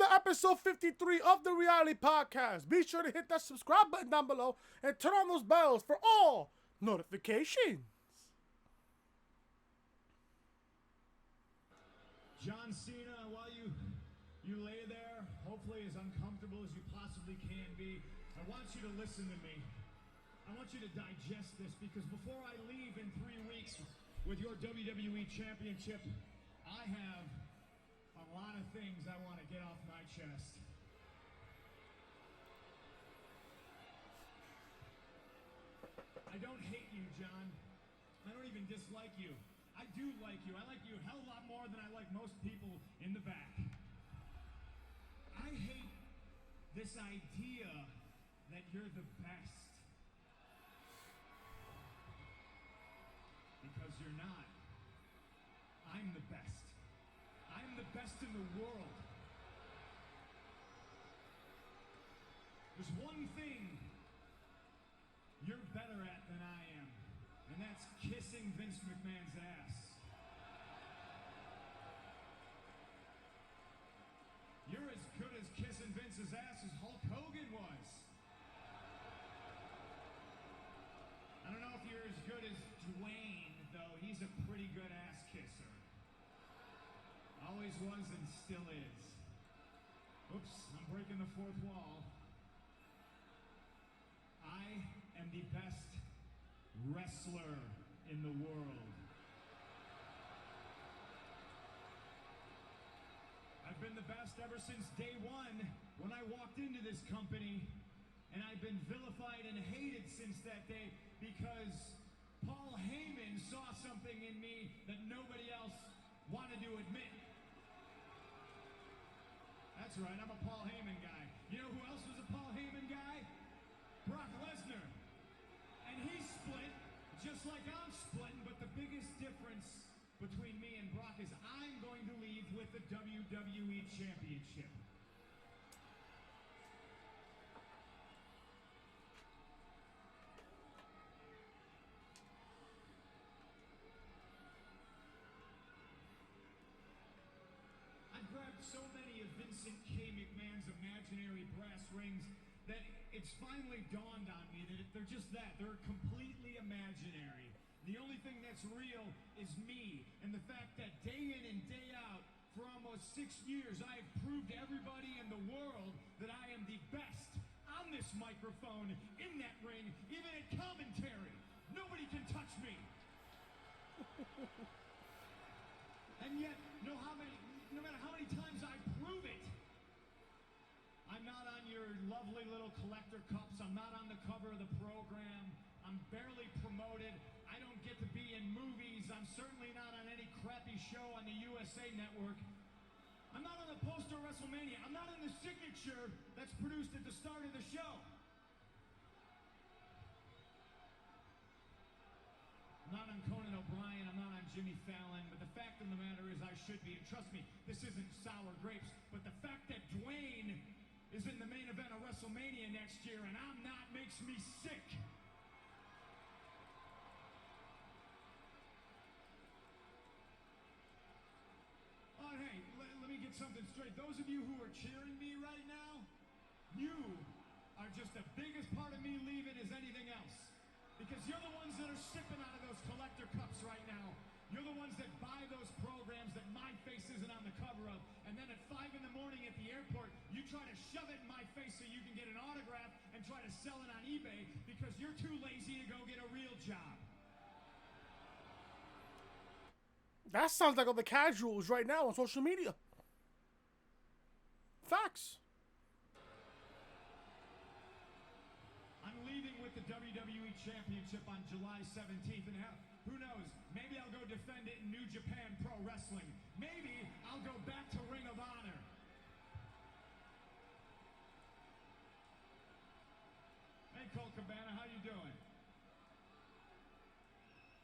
to episode 53 of the Reality Podcast. Be sure to hit that subscribe button down below and turn on those bells for all notifications. John Cena, while you lay there, hopefully as uncomfortable as you possibly can be, I want you to listen to me. I want you to digest this, because before I leave in 3 weeks with your WWE Championship, I have a lot of things I want to get off my chest. I don't hate you, John. I don't even dislike you. I do like you. I like you a hell of a lot more than I like most people in the back. I hate this idea that you're the best. Because you're not. I'm the best. I'm the best in the world. There's one thing you're better at than I am, and that's kissing Vince McMahon's ass. You're as good as kissing Vince's ass as Hulk Hogan was. I don't know if you're as good as Dwayne, though. He's a pretty good ass kisser. Always was and still is. Oops, I'm breaking the fourth wall. I am the best wrestler in the world. I've been the best ever since day one when I walked into this company, and I've been vilified and hated since that day because Paul Heyman saw something in me that nobody else wanted to admit. That's right, I'm a Paul Heyman guy. You know who else was a Paul Heyman guy? Brock Lesnar. And he's split, just like I'm splitting, but the biggest difference between me and Brock is I'm going to leave with the WWE Championship. I've grabbed so many of Vincent K. McMahon's imaginary brass rings that it's finally dawned on me that they're just that. They're completely imaginary. The only thing that's real is me, and the fact that day in and day out, for almost 6 years, I have proved to everybody in the world that I am the best on this microphone, in that ring, even at commentary. Nobody can touch me. And yet, no matter how many times I prove it, I'm not on your lovely little collector cups. I'm not on the cover of the program. I'm barely promoted. I don't get to be in movies. I'm certainly not on any crappy show on the USA Network. I'm not on the poster of WrestleMania. I'm not in the signature that's produced at the start of the show. I'm not on Conan O'Brien. I'm not on Jimmy Fallon. But the fact of the matter is I should be. And trust me, this isn't sour grapes. But the fact that Dwayne is in the main event of WrestleMania next year and I'm not makes me sick. Oh, hey, let me get something straight. Those of you who are cheering me right now, you are just the biggest part of me leaving as anything else. Because you're the ones that are sipping out of those collector cups right now. You're the ones that buy those programs that my face isn't on the cover of. And then at 5 in the morning at the airport, you try to shove it in my face so you can get an autograph and try to sell it on eBay because you're too lazy to go get a real job. That sounds like all the casuals right now on social media. Facts. I'm leaving with the WWE Championship on July 17th, and who knows, maybe I'll go defend it in New Japan Pro Wrestling. Maybe I'll go back to Ring of Honor. Hey, Colt Cabana, how you doing?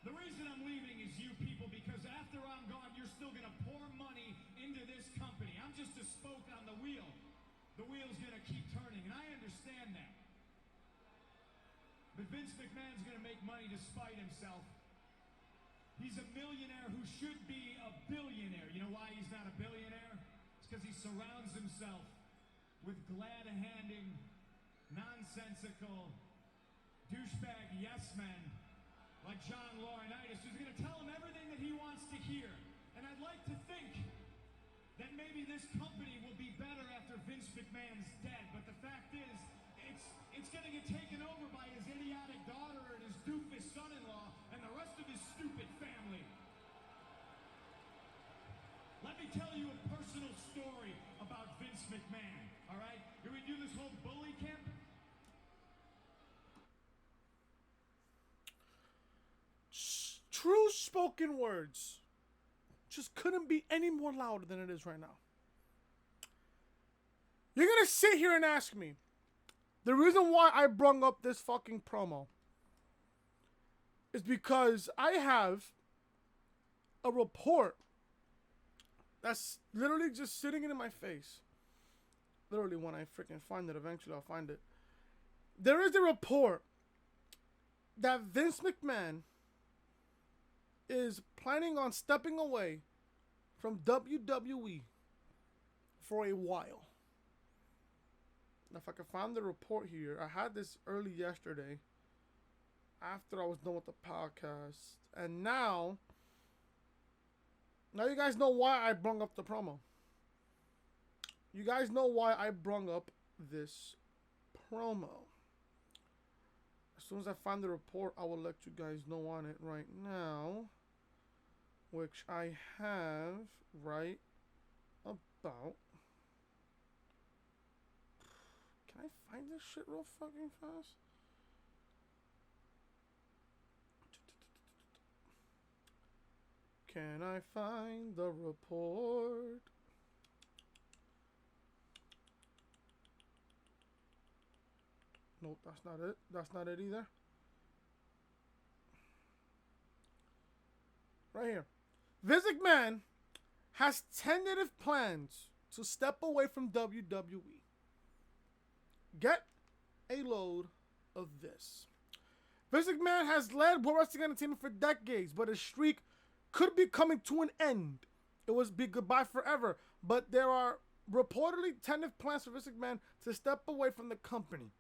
The reason I'm leaving is you people, because after I'm gone, you're still going to pour money into this company. I'm just a spoke on the wheel. The wheel's going to keep turning, and I understand that. But Vince McMahon's going to make money to spite himself. He's a millionaire who should be a billionaire. You know why he's not a billionaire? It's because he's so surrounds himself with glad-handing, nonsensical, douchebag yes-men like John Laurinaitis, who's going to tell him everything that he wants to hear. And I'd like to think that maybe this company will be better after Vince McMahon's dead, but the fact is, it's going to get taken over by his idiotic daughter and his doofus son-in-law and the rest of his stupid family. Let me tell you a personal story about Vince McMahon, all right? Here we do this whole bully camp. True spoken words. Just couldn't be any more louder than it is right now. You're gonna sit here and ask me the reason why I brung up this fucking promo is because I have a report that's literally just sitting in my face. Literally, when I freaking find it, eventually I'll find it. There is a report that Vince McMahon is planning on stepping away from WWE for a while. Now, if I can find the report here, I had this early yesterday after I was done with the podcast. And now you guys know why I brung up the promo. You guys know why I brung up this promo. As soon as I find the report, I will let you guys know on it right now. Which I have right about. Can I find this shit real fucking fast? Can I find the report? Nope, that's not it. That's not it either. Right here. Vince McMahon has tentative plans to step away from WWE. Get a load of this. Vince McMahon has led World Wrestling Entertainment for decades, but his streak could be coming to an end. It was be goodbye forever, but there are reportedly tentative plans for Vince McMahon to step away from the company.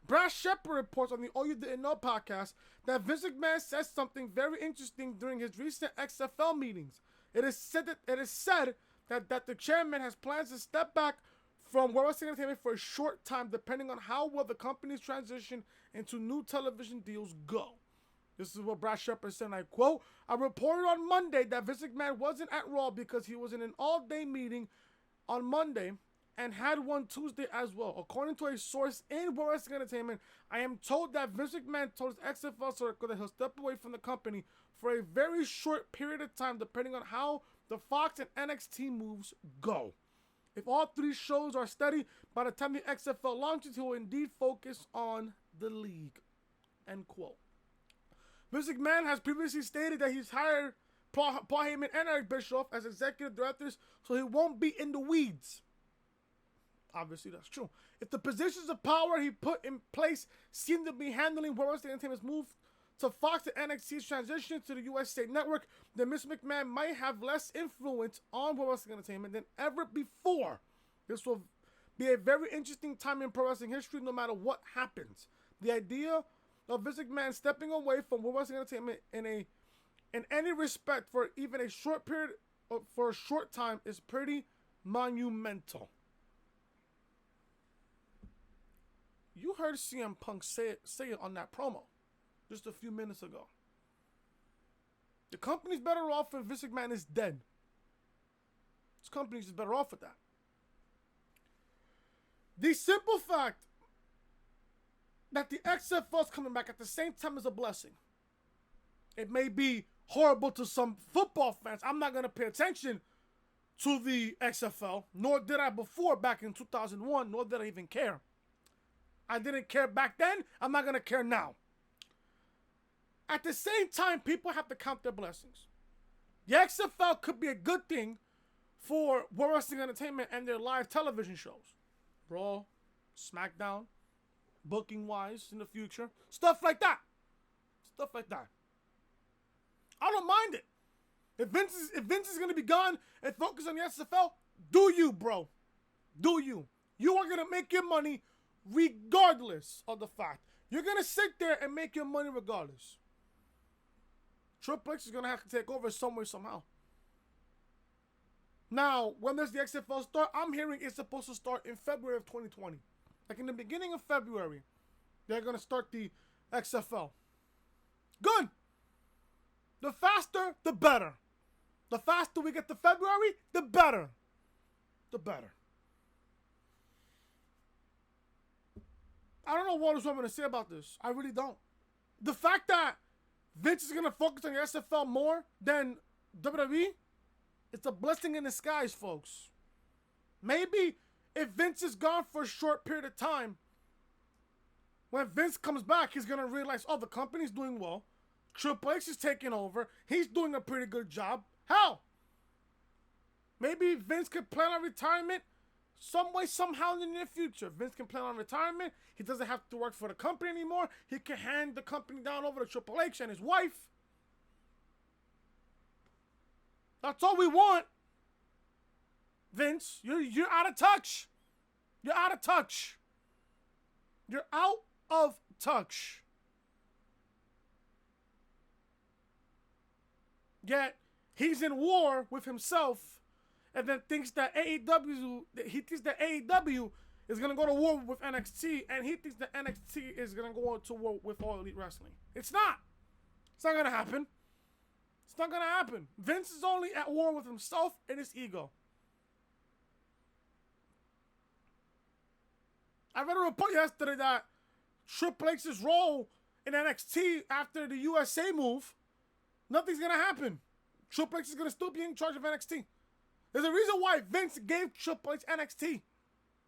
Brad Shepard reports on the All You Didn't Know podcast that Vince McMahon said something very interesting during his recent XFL meetings. It is said that the chairman has plans to step back from World Wrestling Entertainment for a short time, depending on how well the company's transition into new television deals go. This is what Brad Shepard said, and I quote, "I reported on Monday that Vince McMahon wasn't at Raw because he was in an all-day meeting on Monday and had one Tuesday as well. According to a source in World Wrestling Entertainment, I am told that Vince McMahon told his XFL circle that he'll step away from the company for a very short period of time, depending on how the Fox and NXT moves go. If all three shows are steady, by the time the XFL launches, he will indeed focus on the league." End quote. Vince McMahon has previously stated that he's hired Paul Heyman and Eric Bischoff as executive directors, so he won't be in the weeds. Obviously, that's true. If the positions of power he put in place seem to be handling World Wrestling Entertainment's move to Fox and NXT's transition to the US State Network, then Mr. McMahon might have less influence on World Wrestling Entertainment than ever before. This will be a very interesting time in pro wrestling history, no matter what happens. The idea of Vince McMahon stepping away from World Wrestling Entertainment in any respect for even a short period, for a short time, is pretty monumental. You heard CM Punk say it on that promo just a few minutes ago. The company's better off if Vince McMahon is dead. This company's just better off with that. The simple fact that the XFL is coming back at the same time is a blessing. It may be horrible to some football fans. I'm not going to pay attention to the XFL, nor did I before back in 2001, nor did I even care. I didn't care back then. I'm not going to care now. At the same time, people have to count their blessings. The XFL could be a good thing for World Wrestling Entertainment and their live television shows. Raw, SmackDown, booking-wise in the future. Stuff like that. Stuff like that. I don't mind it. If Vince is going to be gone and focus on the XFL, do you, bro. Do you? You are going to make your money regardless of the fact. You're going to sit there and make your money regardless. Triple H is going to have to take over some way, somehow. Now, when does the XFL start? I'm hearing it's supposed to start in February of 2020. Like in the beginning of February, they're going to start the XFL. Good. The faster, the better. The faster we get to February, the better. The better. I don't know what else I'm going to say about this. I really don't. The fact that Vince is going to focus on the XFL more than WWE, it's a blessing in disguise, folks. Maybe if Vince is gone for a short period of time, when Vince comes back, he's going to realize, oh, the company's doing well. Triple H is taking over. He's doing a pretty good job. Hell, maybe Vince could plan on retirement some way, somehow in the near future. Vince can plan on retirement. He doesn't have to work for the company anymore. He can hand the company down over to Triple H and his wife. That's all we want. Vince, you're out of touch. You're out of touch. You're out of touch. Yet, he's in war with himself and then thinks that AEW is going to go to war with NXT, and he thinks that NXT is going to go to war with All Elite Wrestling. It's not. It's not going to happen. It's not going to happen. Vince is only at war with himself and his ego. I read a report yesterday that Triple H's role in NXT after the USA move, nothing's going to happen. Triple H is going to still be in charge of NXT. There's a reason why Vince gave Triple H NXT.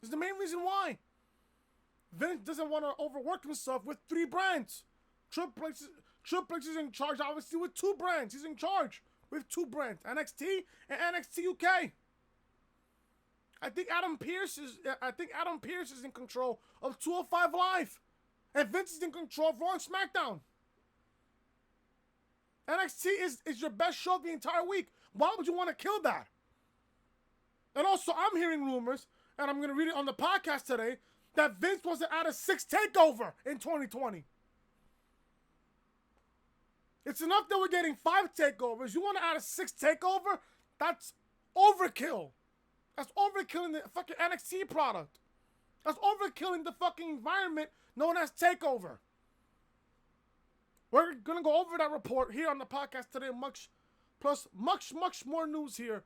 There's the main reason why. Vince doesn't want to overwork himself with 3 brands. Triple H is in charge, obviously, with 2 brands. He's in charge with 2 brands, NXT and NXT UK. I think Adam Pearce is in control of 205 Live, and Vince is in control of Raw and SmackDown. NXT is your best show the entire week. Why would you want to kill that? And also, I'm hearing rumors, and I'm going to read it on the podcast today, that Vince wants to add a 6th takeover in 2020. It's enough that we're getting 5 takeovers. You want to add a 6th takeover? That's overkill. That's overkilling the fucking NXT product. That's overkilling the fucking environment known as TakeOver. We're going to go over that report here on the podcast today. Much more news here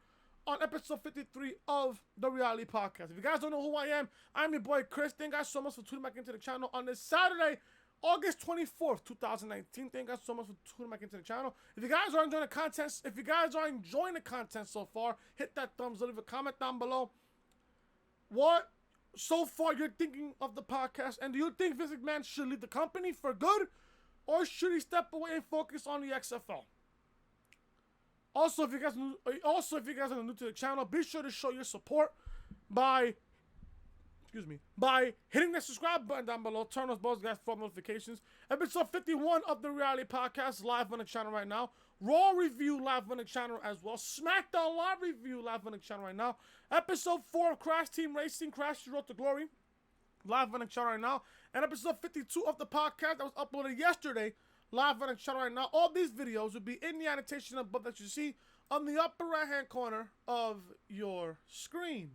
on episode 53 of the Reality Podcast. If you guys don't know who I am, I'm your boy Chris. Thank you guys so much for tuning back into the channel on this Saturday, August 24th, 2019. Thank you guys so much for tuning back into the channel. If you guys are enjoying the content so far, hit that thumbs up, leave a comment down below. What so far you're thinking of the podcast, and do you think Vince McMahon should leave the company for good, or should he step away and focus on the XFL? Also, if you guys are new to the channel, be sure to show your support by hitting the subscribe button down below. Turn those bells, guys, for notifications. Episode 51 of the Reality Podcast live on the channel right now. Raw review live on the channel as well. SmackDown live review live on the channel right now. Episode 4 of Crash Team Racing, Crash Your Road to Glory, live on the channel right now. And episode 52 of the podcast that was uploaded yesterday, live on the channel right now. All these videos will be in the annotation above that you see on the upper right hand corner of your screen.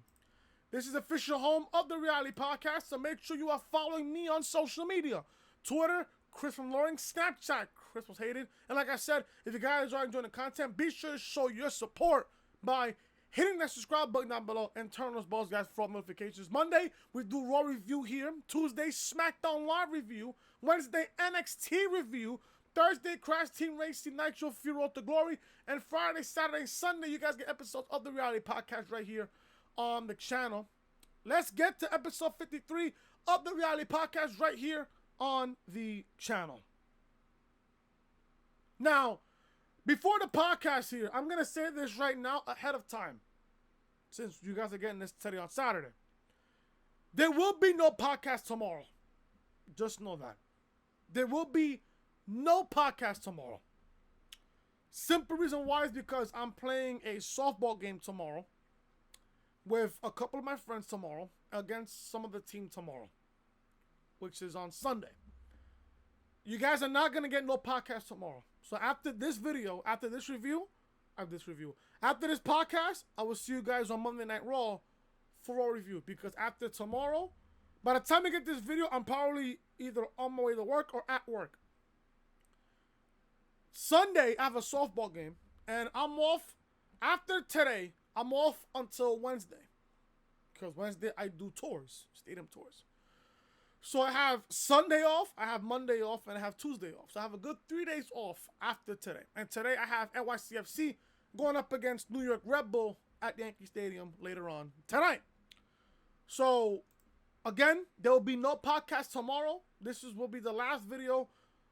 This is the official home of the Reality Podcast, so make sure you are following me on social media. Twitter, Chris from Loring, Snapchat, Chris was hated. And like I said, if you guys are enjoying the content, be sure to show your support by hitting that subscribe button down below and turn those bells, guys, for notifications. Monday, we do Raw review here. Tuesday, SmackDown Live review. Wednesday, NXT review. Thursday, Crash Team Racing, Nitro Fuel Road to Glory. And Friday, Saturday, and Sunday, you guys get episodes of the Reality Podcast right here on the channel. Let's get to episode 53 of the Reality Podcast right here on the channel. Now, before the podcast here, I'm going to say this right now ahead of time, since you guys are getting this today on Saturday. There will be no podcast tomorrow. Just know that. There will be no podcast tomorrow. Simple reason why is because I'm playing a softball game tomorrow with a couple of my friends tomorrow against some of the team tomorrow, which is on Sunday. You guys are not going to get no podcast tomorrow. So after this video, after this podcast, I will see you guys on Monday Night Raw for a review. Because after tomorrow, by the time I get this video, I'm probably either on my way to work or at work. Sunday, I have a softball game. And I'm off. After today, I'm off until Wednesday. Because Wednesday, I do tours. Stadium tours. So I have Sunday off, I have Monday off, and I have Tuesday off. So I have a good 3 days off after today. And today I have NYCFC going up against New York Red Bull at Yankee Stadium later on tonight. So, again, there will be no podcast tomorrow. Will be the last video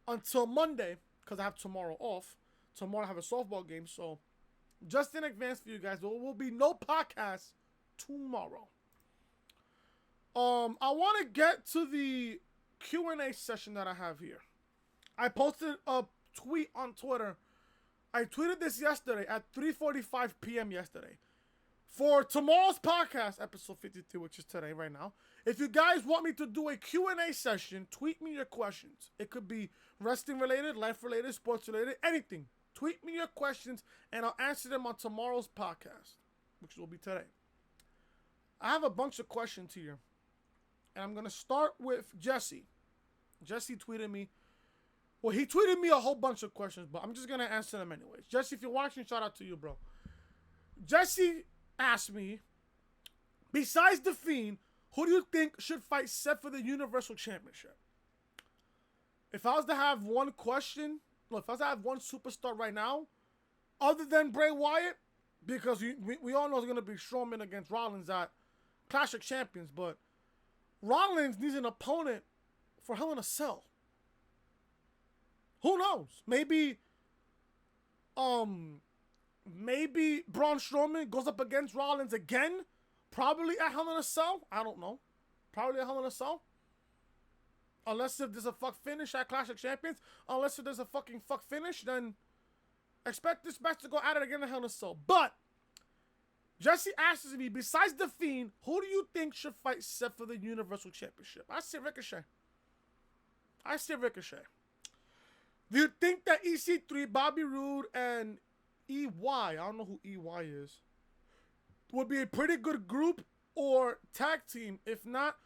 until Monday, because I have tomorrow off. Tomorrow I have a softball game. So, just in advance for you guys, there will be no podcast tomorrow. I want to get to the Q&A session that I have here. I posted a tweet on Twitter. I tweeted this yesterday at 3:45 p.m. yesterday. For tomorrow's podcast, episode 52, which is today right now, if you guys want me to do a Q&A session, tweet me your questions. It could be wrestling related, life related, sports related, anything. Tweet me your questions, and I'll answer them on tomorrow's podcast, which will be today. I have a bunch of questions here. And I'm going to start with Jesse. Jesse tweeted me. Well, he tweeted me a whole bunch of questions, but I'm just going to answer them anyways. Jesse, if you're watching, shout out to you, bro. Jesse asked me, besides The Fiend, who do you think should fight Seth for the Universal Championship? If I was to have one question, if I was to have one superstar right now, other than Bray Wyatt, because we all know it's going to be Strowman against Rollins at Clash of Champions, but Rollins needs an opponent for Hell in a Cell. Who knows? Maybe Braun Strowman goes up against Rollins again. Probably at Hell in a Cell. I don't know. Probably at Hell in a Cell. Unless if there's a fuck finish at Clash of Champions. Unless if there's a fucking fuck finish, then expect this match to go at it again at Hell in a Cell. But Jesse asks me, besides The Fiend, who do you think should fight Seth for the Universal Championship? I say Ricochet. Do you think that EC3, Bobby Roode, and EY, I don't know who EY is, would be a pretty good group or tag team? If not,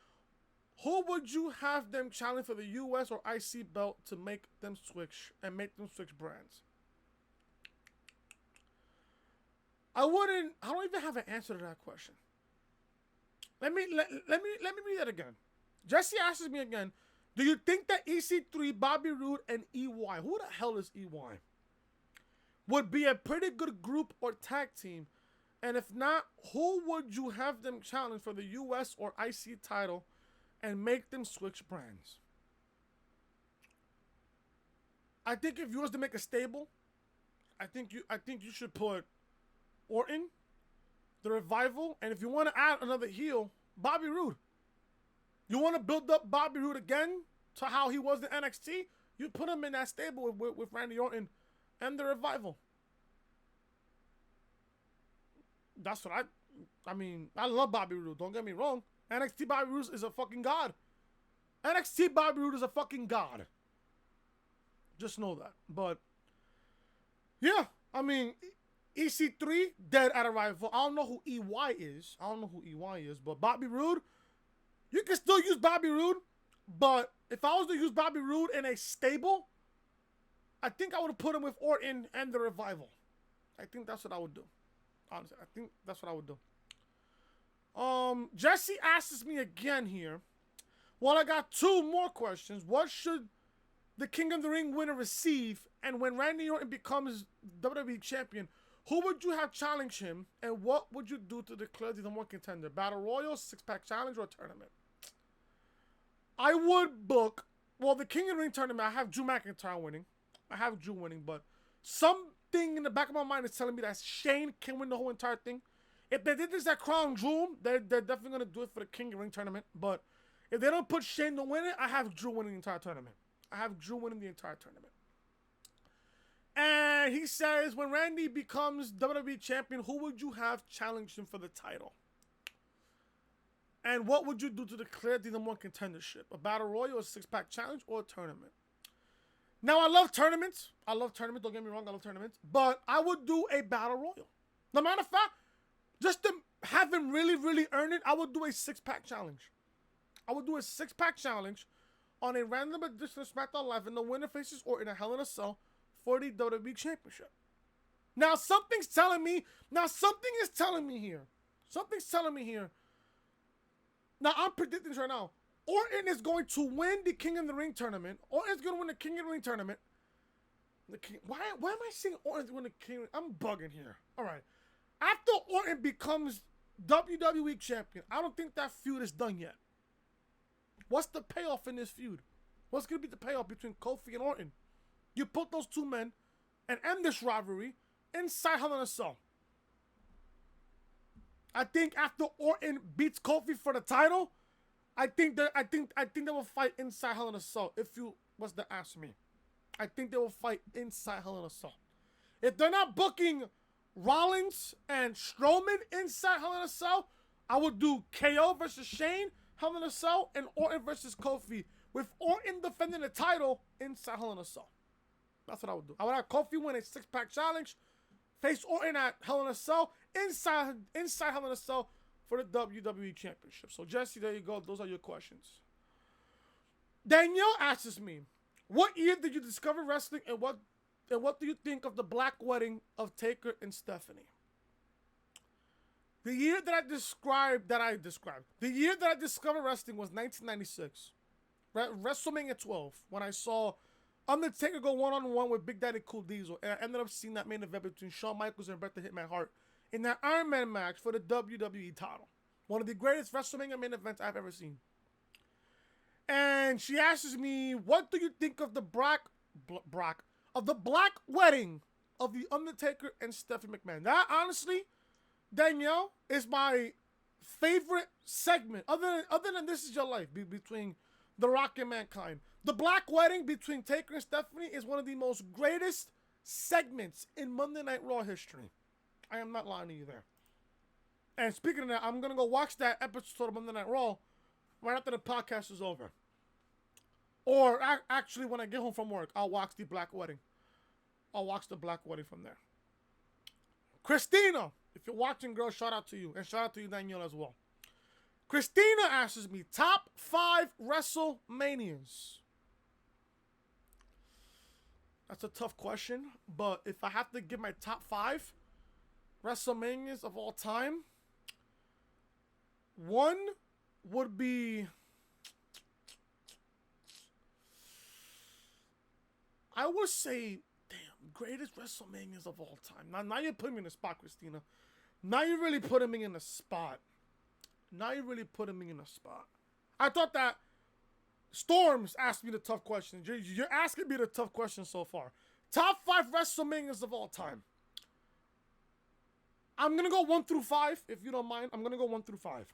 who would you have them challenge for the US or IC belt to make them switch and make them switch brands? I don't even have an answer to that question. Let me read that again. Jesse asks me again, do you think that EC3, Bobby Roode, and EY, who the hell is EY, would be a pretty good group or tag team? And if not, who would you have them challenge for the US or IC title and make them switch brands? I think if you was to make a stable, I think you should put Orton, the Revival, and if you want to add another heel, Bobby Roode. You want to build up Bobby Roode again to how he was in NXT? You put him in that stable with Randy Orton and the Revival. That's what I mean, I love Bobby Roode, don't get me wrong. NXT Bobby Roode is a fucking god. NXT Bobby Roode is a fucking god. Just know that. But, yeah, I mean, EC3, dead at Arrival. I don't know who EY is. But Bobby Roode, you can still use Bobby Roode. But if I was to use Bobby Roode in a stable, I think I would have put him with Orton and the Revival. I think that's what I would do. Honestly, I think that's what I would do. Jesse asks me again here. Well, I got two more questions. What should the King of the Ring winner receive? And when Randy Orton becomes WWE champion, who would you have challenge him? And what would you do to declare the number one contender? Battle Royal, six-pack challenge, or tournament? I would book, well, the King of the Ring tournament, I have Drew McIntyre winning. But something in the back of my mind is telling me that Shane can win the whole entire thing. If they did this at Crown Jewel, they're definitely going to do it for the King of the Ring tournament. But if they don't put Shane to win it, I have Drew winning the entire tournament. And he says, when Randy becomes WWE champion, who would you have challenge him for the title? And what would you do to declare the number one contendership? A battle royal, a 6-pack challenge, or a tournament? Now, I love tournaments. Don't get me wrong, I love tournaments. But I would do a battle royal. No matter of fact, just to have him really, really earn it, I would do a 6-pack challenge. I would do a 6-pack challenge on a random edition of SmackDown Live, and the winner faces Orton in a Hell in a Cell for the WWE Championship. Now, something's telling me here. Now, I'm predicting this right now. Orton is going to win the King of the Ring tournament. Orton's going to win the King of the Ring tournament. Why am I saying Orton's going to win the King of the Ring? I'm bugging here. All right. After Orton becomes WWE champion, I don't think that feud is done yet. What's the payoff in this feud? What's going to be the payoff between Kofi and Orton? You put those two men and end this rivalry inside Hell in a Cell. I think after Orton beats Kofi for the title, I think they will fight inside Hell in a Cell. If you was to ask me, I think they will fight inside Hell in a Cell. If they're not booking Rollins and Strowman inside Hell in a Cell, I would do KO versus Shane, Hell in a Cell, and Orton versus Kofi, with Orton defending the title inside Hell in a Cell. That's what I would do. I would have Kofi win a 6-pack challenge, face Orton at Hell in a Cell, inside Hell in a Cell for the WWE Championship. So, Jesse, there you go. Those are your questions. Danielle asks me, what year did you discover wrestling, and what do you think of the Black Wedding of Taker and Stephanie? The year that I discovered wrestling was 1996. WrestleMania 12, when I saw Undertaker go one-on-one with Big Daddy Cool Diesel, and I ended up seeing that main event between Shawn Michaels and Bret the Hitman Hart in that Iron Man match for the WWE title. One of the greatest WrestleMania main events I've ever seen. And she asks me, what do you think of the Black Wedding of the Undertaker and Stephanie McMahon? That, honestly, Danielle, is my favorite segment, other than This Is Your Life, between The Rock and Mankind. The Black Wedding between Taker and Stephanie is one of the most greatest segments in Monday Night Raw history. I am not lying to you there. And speaking of that, I'm going to go watch that episode of Monday Night Raw right after the podcast is over. Or actually, when I get home from work, I'll watch the Black Wedding. I'll watch the Black Wedding from there. Christina, if you're watching, girl, shout out to you. And shout out to you, Danielle, as well. Christina asks me, top 5 WrestleManias. That's a tough question, but if I have to give my top 5 WrestleManias of all time, one would be, I would say, greatest WrestleManias of all time. Now you're putting me in the spot, Christina. Now you're really putting me in the spot. I thought that Storms asked me the tough questions. You're asking me the tough questions so far. Top 5 WrestleManias of all time. I'm going to go 1 through 5, if you don't mind. I'm going to go 1 through 5.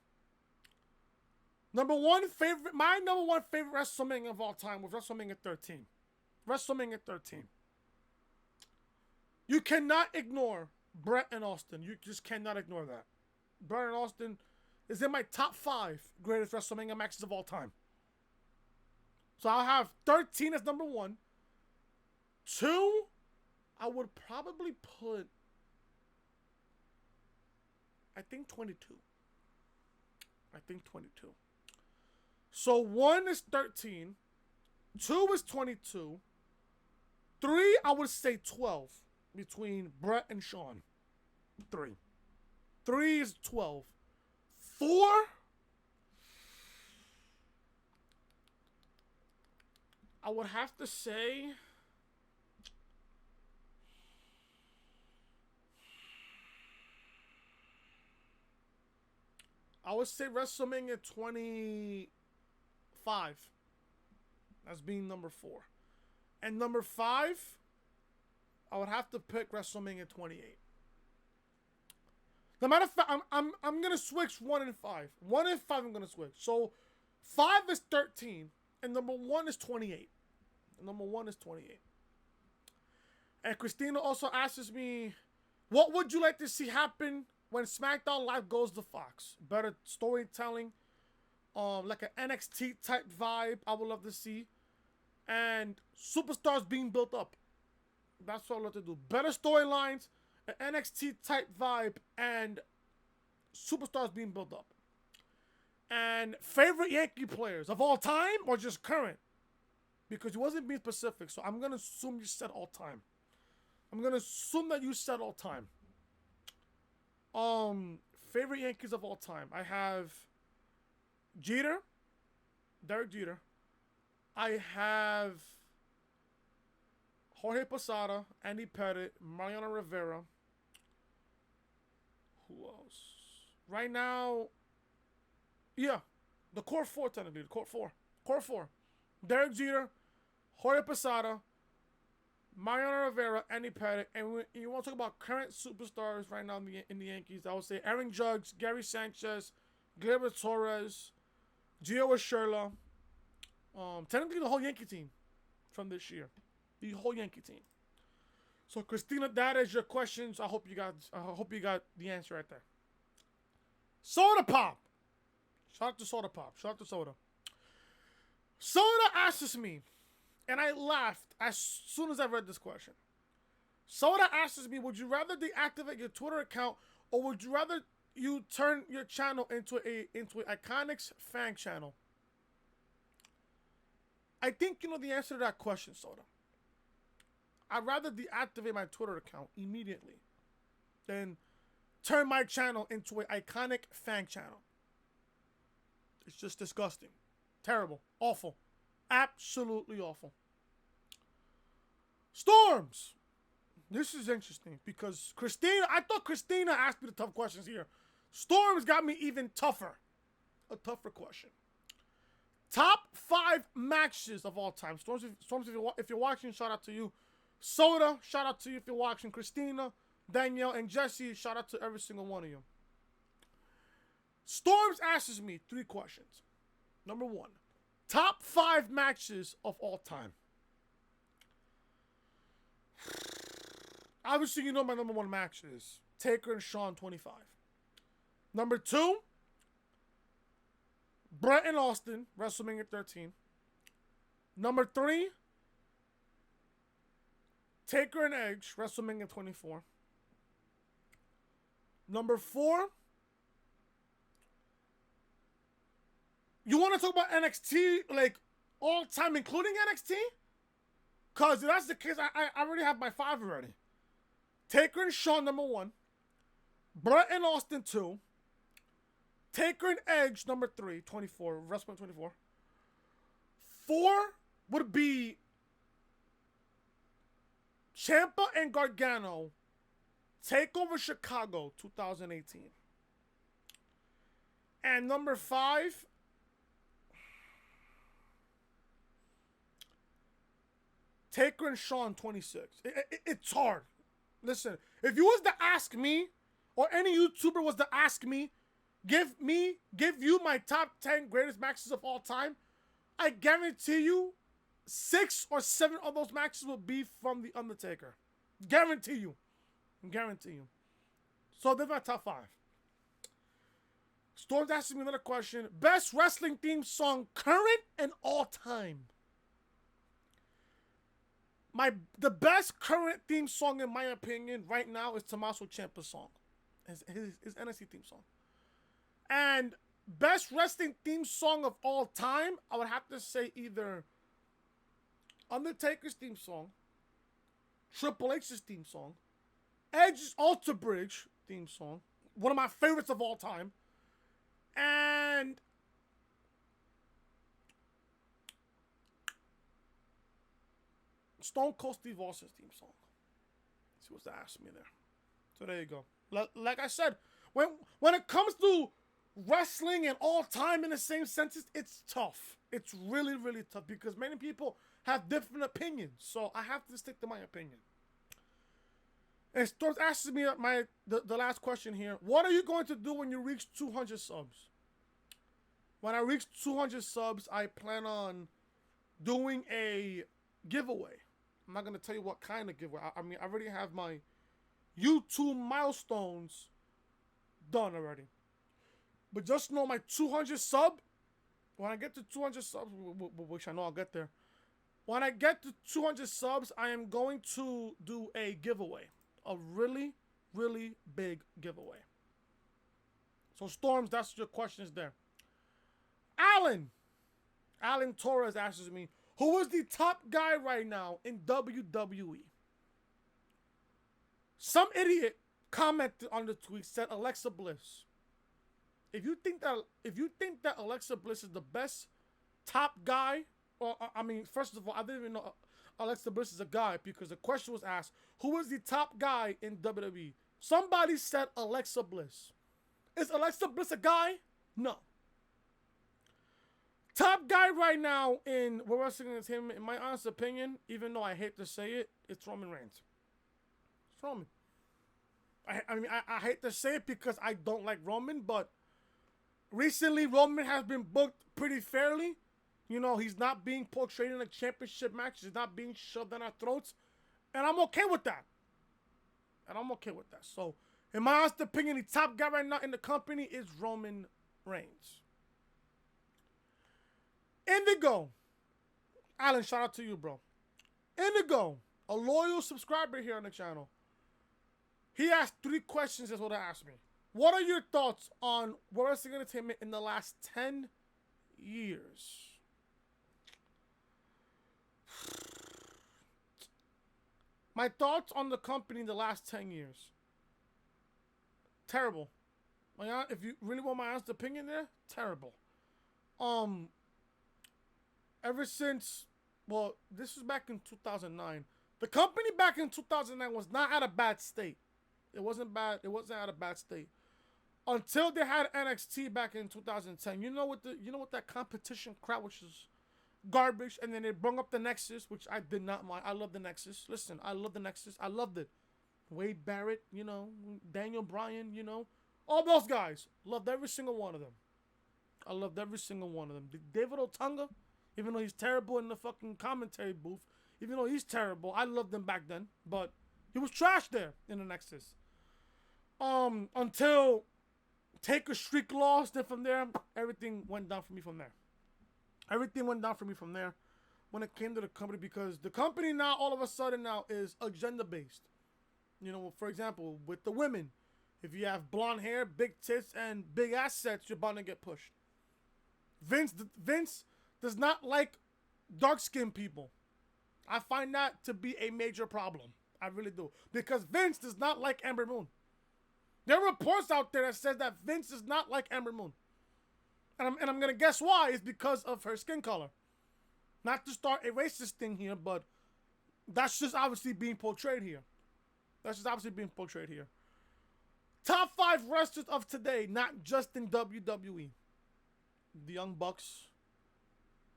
My number one favorite WrestleMania of all time was WrestleMania 13. WrestleMania 13. You cannot ignore Bret and Austin. You just cannot ignore that. Bret and Austin is in my top 5 greatest WrestleMania matches of all time. So I'll have 13 as number 1. 2, I would probably put, I think 22. So 1 is 13. 2 is 22. 3, I would say 12. Between Bret and Shawn. 3 is 12. 4, I would have to say, WrestleMania 25 as being number 4. And number 5, I would have to pick WrestleMania 28. No matter of fact, I'm gonna switch 1 and 5. 1 and 5 I'm gonna switch. So 5 is 13, and number 1 is 28. And Christina also asks me, what would you like to see happen when SmackDown Live goes to Fox? Better storytelling, like an NXT type vibe. I would love to see, and superstars being built up. That's what I love to do. Better storylines, an NXT type vibe, and superstars being built up. And favorite Yankee players of all time or just current? Because you wasn't being specific, so I'm going to assume you said all time. I'm going to assume that you said all time. Favorite Yankees of all time. I have Jeter, Derek Jeter. I have Jorge Posada, Andy Pettitte, Mariano Rivera. Who else? Right now, yeah, the core four technically. The core four. Derek Jeter, Jorge Posada, Mariano Rivera, Andy Pettitte, and you want to talk about current superstars right now in the Yankees? I would say Aaron Judge, Gary Sanchez, Gleyber Torres, Gio Urshela. Technically the whole Yankee team from this year. The whole Yankee team. So Christina, that is your questions. I hope you got the answer right there. Soda Pop. Shout out to Soda Pop. Shout out to Soda. Soda asks me, and I laughed as soon as I read this question. Soda asks me, would you rather deactivate your Twitter account or would you rather you turn your channel into an Iconics fan channel? I think you know the answer to that question, Soda. I'd rather deactivate my Twitter account immediately than turn my channel into an Iconic fan channel. It's just disgusting. Terrible. Awful. Absolutely awful. Storms. This is interesting because I thought Christina asked me the tough questions here. Storms got me even tougher. A tougher question. Top 5 matches of all time. Storms, if you're watching, shout out to you. Soda, shout out to you if you're watching. Christina, Danielle, and Jesse, shout out to every single one of you. Storms asks me 3 questions. Number 1, top 5 matches of all time. Obviously, you know my number 1 match is Taker and Shawn 25. Number 2, Brett and Austin, WrestleMania 13. Number 3, Taker and Edge, WrestleMania 24. Number 4, you want to talk about NXT, like, all time, including NXT? Because if that's the case, I already have my 5 already. Taker and Shawn, number 1. Brett and Austin, 2. Taker and Edge, number 3, 24, WrestleMania 24. 4 would be Ciampa and Gargano, TakeOver Chicago, 2018. And number 5, Taker and Shawn, 26. It's hard. Listen, if you was to ask me, or any YouTuber was to ask me, give you my top 10 greatest matches of all time, I guarantee you 6 or 7 of those matches will be from The Undertaker. Guarantee you. So there's my top 5. Storm's asking me another question. Best wrestling theme song, current and all time. The best current theme song, in my opinion, right now is Tommaso Ciampa's song. His NXT theme song. And best wrestling theme song of all time, I would have to say either Undertaker's theme song, Triple H's theme song, Edge's Alter Bridge theme song, one of my favorites of all time, and Stone Cold Steve Austin's theme song. Let's see what's to ask me there. So there you go. Like I said, when it comes to wrestling and all time in the same sentence, it's tough. It's really, really tough because many people have different opinions. So I have to stick to my opinion. And Storms asks me the last question here. What are you going to do when you reach 200 subs? When I reach 200 subs, I plan on doing a giveaway. I'm not going to tell you what kind of giveaway. I mean, I already have my YouTube milestones done already. But just know my 200 sub when I get to 200 subs, which I know I'll get there. When I get to 200 subs, I am going to do a giveaway. A really, really big giveaway. So, Storms, that's your questions there. Alan Torres asks me, who is the top guy right now in WWE? Some idiot commented on the tweet, said Alexa Bliss. If you think that Alexa Bliss is the best top guy, or I mean, first of all, I didn't even know Alexa Bliss is a guy because the question was asked, who is the top guy in WWE? Somebody said Alexa Bliss. Is Alexa Bliss a guy? No. Top guy right now in World Wrestling Entertainment, in my honest opinion, even though I hate to say it, it's Roman Reigns. It's Roman. I hate to say it because I don't like Roman, but recently Roman has been booked pretty fairly. You know, he's not being portrayed in a championship match. He's not being shoved down our throats. And I'm okay with that. So, in my honest opinion, the top guy right now in the company is Roman Reigns. Indigo. Alan, shout out to you, bro. Indigo, a loyal subscriber here on the channel. He asked 3 questions, is what he asked me. What are your thoughts on World Wrestling Entertainment in the last 10 years? My thoughts on the company in the last 10 years. Terrible. If you really want my honest opinion there, terrible. Ever since, well, this was back in 2009. The company back in 2009 was not at a bad state. It wasn't bad. It wasn't at a bad state until they had NXT back in 2010. You know what that competition crap, which is garbage, and then they brought up the Nexus, which I did not mind. I love the Nexus. Listen, I love the Nexus. I loved it. Wade Barrett, you know, Daniel Bryan, you know, all those guys. Loved every single one of them. I loved every single one of them. David Otunga, even though he's terrible in the fucking commentary booth, even though he's terrible, I loved him back then. But he was trash there in the Nexus. Until Take a Streak lost, and from there, everything went down for me from there. Everything went down for me from there when it came to the company, because the company now, all of a sudden now, is agenda-based. You know, for example, with the women, if you have blonde hair, big tits, and big assets, you're bound to get pushed. Vince does not like dark-skinned people. I find that to be a major problem. I really do. Because Vince does not like Amber Moon. There are reports out there that says that Vince does not like Amber Moon. And I'm going to guess why. It's because of her skin color. Not to start a racist thing here, but that's just obviously being portrayed here. Top 5 wrestlers of today, not just in WWE. The Young Bucks.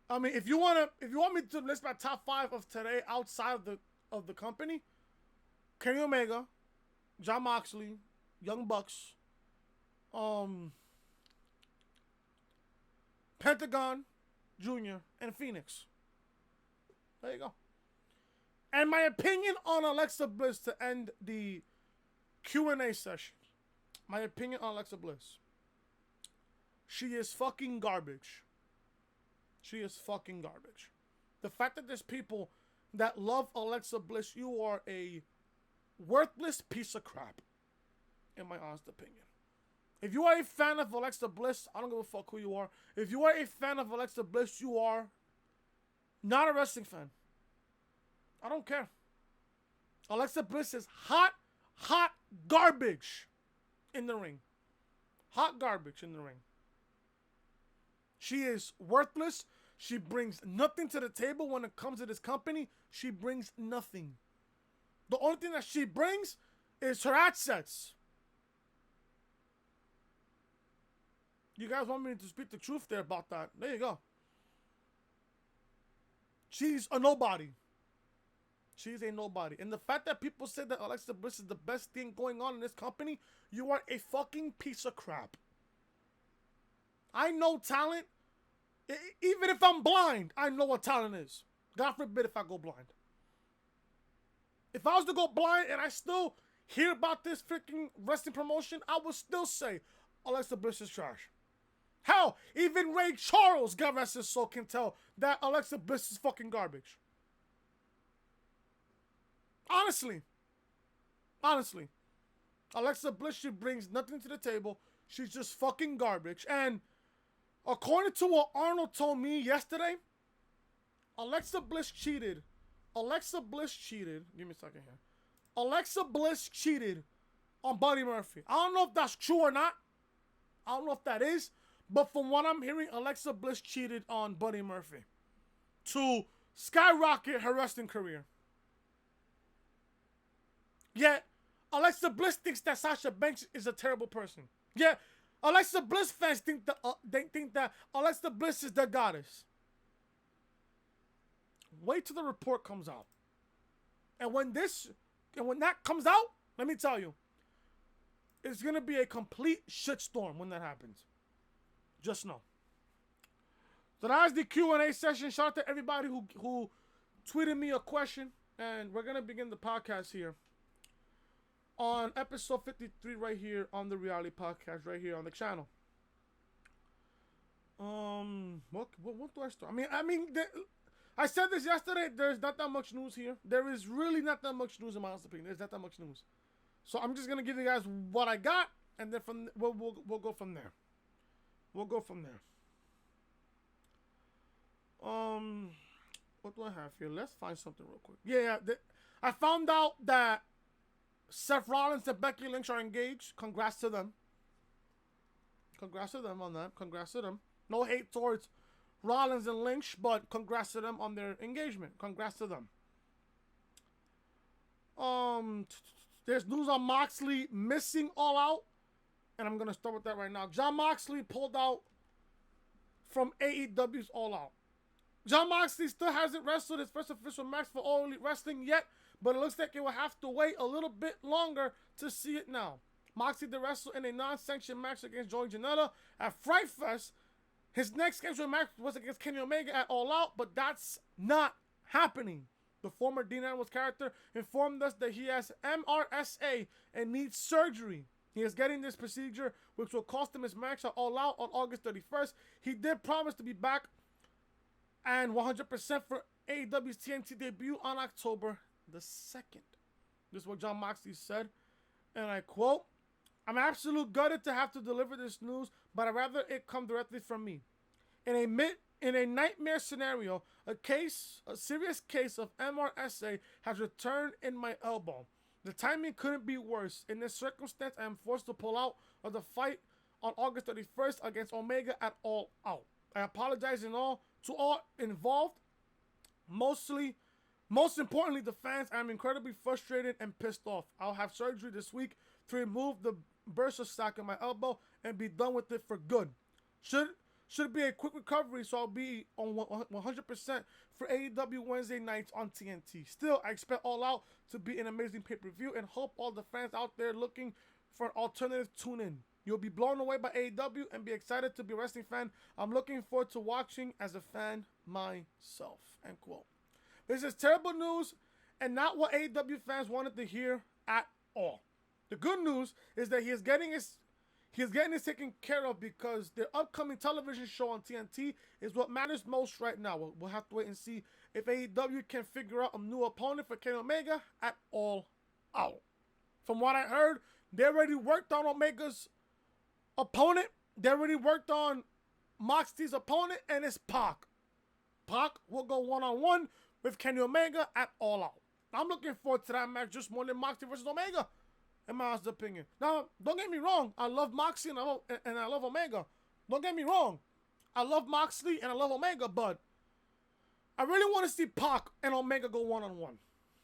I mean, if you want me to list my top 5 of today outside of the company, Kenny Omega, Jon Moxley, Young Bucks, Pentagon Jr., and Phoenix. There you go. And my opinion on Alexa Bliss to end the Q&A session. My opinion on Alexa Bliss. She is fucking garbage. The fact that there's people that love Alexa Bliss, you are a worthless piece of crap, in my honest opinion. If you are a fan of Alexa Bliss, I don't give a fuck who you are. If you are a fan of Alexa Bliss, you are not a wrestling fan. I don't care. Alexa Bliss is hot garbage in the ring. Hot garbage in the ring. She is worthless. She brings nothing to the table when it comes to this company. She brings nothing. The only thing that she brings is her assets. You guys want me to speak the truth there about that? There you go. She's a nobody. She's a nobody. And the fact that people say that Alexa Bliss is the best thing going on in this company, you are a fucking piece of crap. I know talent. Even if I'm blind, I know what talent is. God forbid if I go blind. If I was to go blind and I still hear about this freaking wrestling promotion, I would still say Alexa Bliss is trash. Hell, Even Ray Charles, God rest his soul, can tell that Alexa Bliss is fucking garbage. Honestly. Alexa Bliss, she brings nothing to the table. She's just fucking garbage. And according to what Arnold told me yesterday, Alexa Bliss cheated. Give me a second here. Alexa Bliss cheated on Buddy Murphy. I don't know if that's true or not. I don't know if that is. But from what I'm hearing, Alexa Bliss cheated on Buddy Murphy to skyrocket her wrestling career. Yet, Alexa Bliss thinks that Sasha Banks is a terrible person. Yet, Alexa Bliss fans think that they think that Alexa Bliss is the goddess. Wait till the report comes out. And when that comes out, let me tell you, it's gonna be a complete shitstorm when that happens. Just know. So that's the Q&A session. Shout out to everybody who tweeted me a question, and we're gonna begin the podcast here on episode 53 right here on the Reality Podcast right here on the channel. What do I start? I said this yesterday. There's not that much news here. There is really not that much news in my honest opinion. There's not that much news. So I'm just gonna give you guys what I got, and then we'll go from there. We'll go from there. What do I have here? Let's find something real quick. Yeah. I found out that Seth Rollins and Becky Lynch are engaged. Congrats to them. Congrats to them on that. Congrats to them. No hate towards Rollins and Lynch, but congrats to them on their engagement. Congrats to them. There's news on Moxley missing All Out, and I'm gonna start with that right now. Jon Moxley pulled out from AEW's All Out. Jon Moxley still hasn't wrestled his first official match for All Elite Wrestling yet, but it looks like it will have to wait a little bit longer to see it now. Moxley did wrestle in a non-sanctioned match against Joey Janela at Fright Fest. His next scheduled match was against Kenny Omega at All Out, but that's not happening. The former Dean Ambrose character informed us that he has MRSA and needs surgery. He is getting this procedure, which will cost him his match at All Out on August 31st. He did promise to be back and 100% for AEW's TNT debut on October the 2nd. This is what Jon Moxley said, and I quote, "I'm absolutely gutted to have to deliver this news, but I'd rather it come directly from me. In a nightmare scenario, a serious case of MRSA has returned in my elbow. The timing couldn't be worse. In this circumstance, I am forced to pull out of the fight on August 31st against Omega at All Out. I apologize to all involved. Most importantly, the fans. I'm incredibly frustrated and pissed off. I'll have surgery this week to remove the bursa sac in my elbow and be done with it for good. Should be a quick recovery, so I'll be on 100% for AEW Wednesday nights on TNT. Still, I expect All Out to be an amazing pay-per-view and hope all the fans out there looking for an alternative tune in. You'll be blown away by AEW and be excited to be a wrestling fan. I'm looking forward to watching as a fan myself." End quote. This is terrible news and not what AEW fans wanted to hear at all. The good news is that he is getting his taken care of because the upcoming television show on TNT is what matters most right now. We'll have to wait and see if AEW can figure out a new opponent for Kenny Omega at All Out. From what I heard, they already worked on Omega's opponent. They already worked on Moxley's opponent, and it's Pac. Pac will go one-on-one with Kenny Omega at All Out. I'm looking forward to that match just more than Moxley versus Omega, in my honest opinion. Now, don't get me wrong. I love Moxley and I love Omega. Don't get me wrong. I love Moxley and I love Omega, but I really want to see Pac and Omega go one-on-one.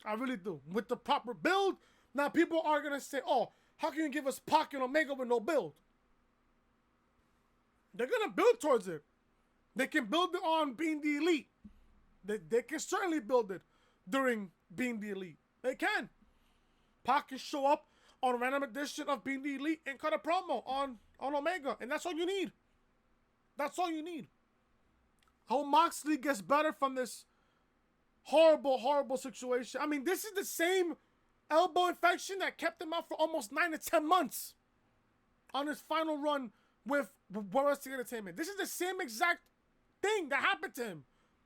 I really do. With the proper build. Now, people are going to say, oh, how can you give us Pac and Omega with no build? They're going to build towards it. They can build it on being the elite. They can certainly build it during being the elite. They can. Pac can show up on a random edition of Being the Elite and cut a promo on Omega. And that's all you need. That's all you need. I hope Moxley gets better from this horrible, horrible situation. I mean, this is the same elbow infection that kept him out for almost 9 to 10 months on his final run with World Wrestling Entertainment. This is the same exact thing that happened to him.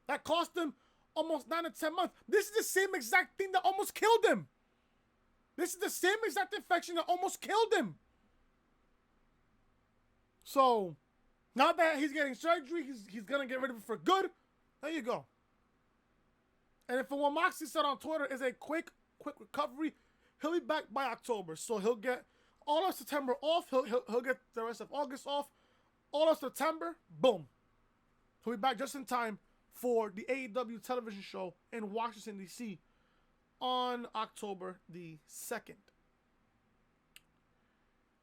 That cost him almost 9 to 10 months. This is the same exact thing that almost killed him. This is the same exact infection that almost killed him. So, now that he's getting surgery, he's going to get rid of it for good. There you go. And for what Moxley said on Twitter is a quick recovery, he'll be back by October. So he'll get all of September off. He'll get the rest of August off. All of September, boom. He'll be back just in time for the AEW television show in Washington, D.C. on October the 2nd.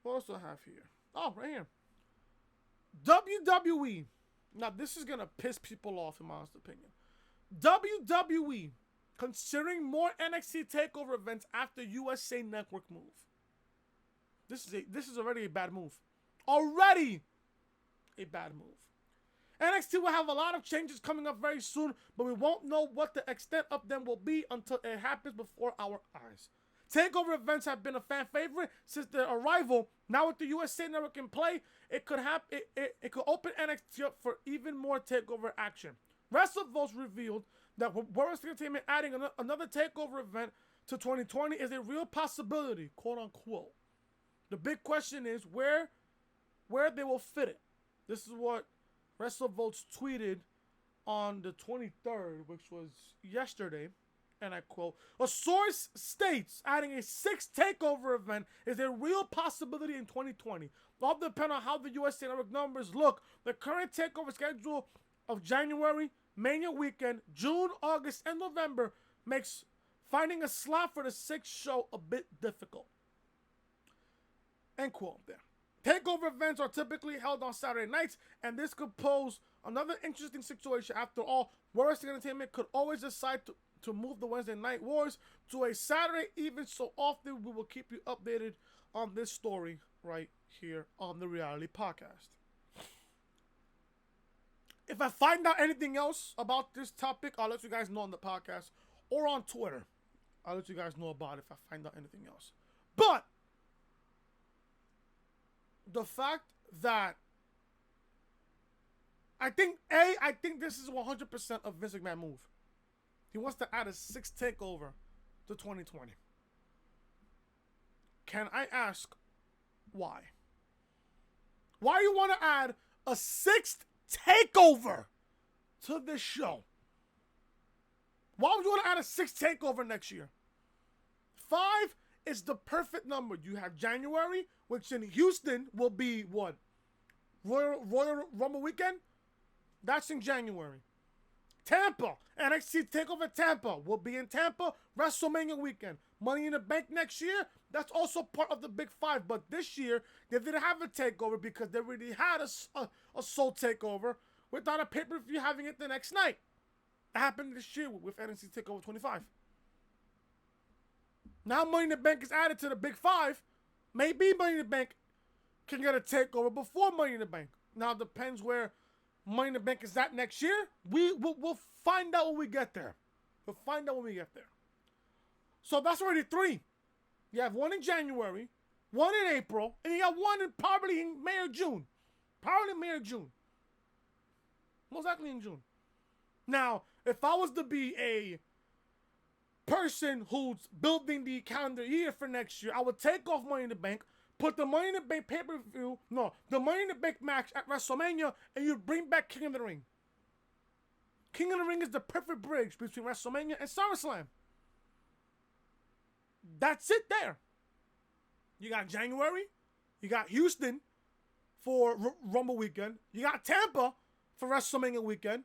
What else do I have here? Oh, right here. WWE. Now, this is going to piss people off, in my honest opinion. WWE considering more NXT TakeOver events after USA Network move. This is already a bad move. Already a bad move. NXT will have a lot of changes coming up very soon, but we won't know what the extent of them will be until it happens before our eyes. TakeOver events have been a fan favorite since their arrival. Now with the USA Network in play, it could open NXT up for even more TakeOver action. WrestleVotes revealed that World Wrestling Entertainment adding another TakeOver event to 2020 is a real possibility, quote unquote. The big question is where they will fit it. This is what WrestleVotes tweeted on the 23rd, which was yesterday, and I quote, "A source states adding a 6th TakeOver event is a real possibility in 2020. All depend on how the USA Network numbers look. The current TakeOver schedule of January, Mania weekend, June, August, and November makes finding a slot for the 6th show a bit difficult." End quote there. TakeOver events are typically held on Saturday nights, and this could pose another interesting situation. After all, World Wrestling Entertainment could always decide to move the Wednesday Night Wars to a Saturday even. So often we will keep you updated on this story right here on the Reality Podcast. If I find out anything else about this topic, I'll let you guys know on the podcast or on Twitter. I'll let you guys know about it if I find out anything else. But the fact that I think this is 100% a Vince McMahon move. He wants to add a 6th TakeOver to 2020. Can I ask why? Why you want to add a 6th TakeOver to this show? Why would you want to add a 6th TakeOver next year? 5 is the perfect number. You have January, which in Houston will be what? Royal Rumble weekend? That's in January. Tampa, NXT TakeOver Tampa will be in Tampa, WrestleMania weekend. Money in the Bank next year, that's also part of the Big 5. But this year, they didn't have a TakeOver because they already had a Soul TakeOver without a pay-per-view having it the next night. That happened this year with NXT TakeOver 25. Now Money in the Bank is added to the Big 5. Maybe Money in the Bank can get a TakeOver before Money in the Bank. Now it depends where Money in the Bank is at next year. We'll find out when we get there. We'll find out when we get there. So that's already 3. You have one in January, one in April, and you got one probably in May or June. Probably May or June. Most likely in June. Now, if I was to be a person who's building the calendar year for next year, I would take off Money in the Bank, put the Money in the Bank pay-per-view, the Money in the Bank match at WrestleMania, and you bring back King of the Ring. King of the Ring is the perfect bridge between WrestleMania and SummerSlam. That's it there. You got January, you got Houston for Rumble weekend, you got Tampa for WrestleMania weekend,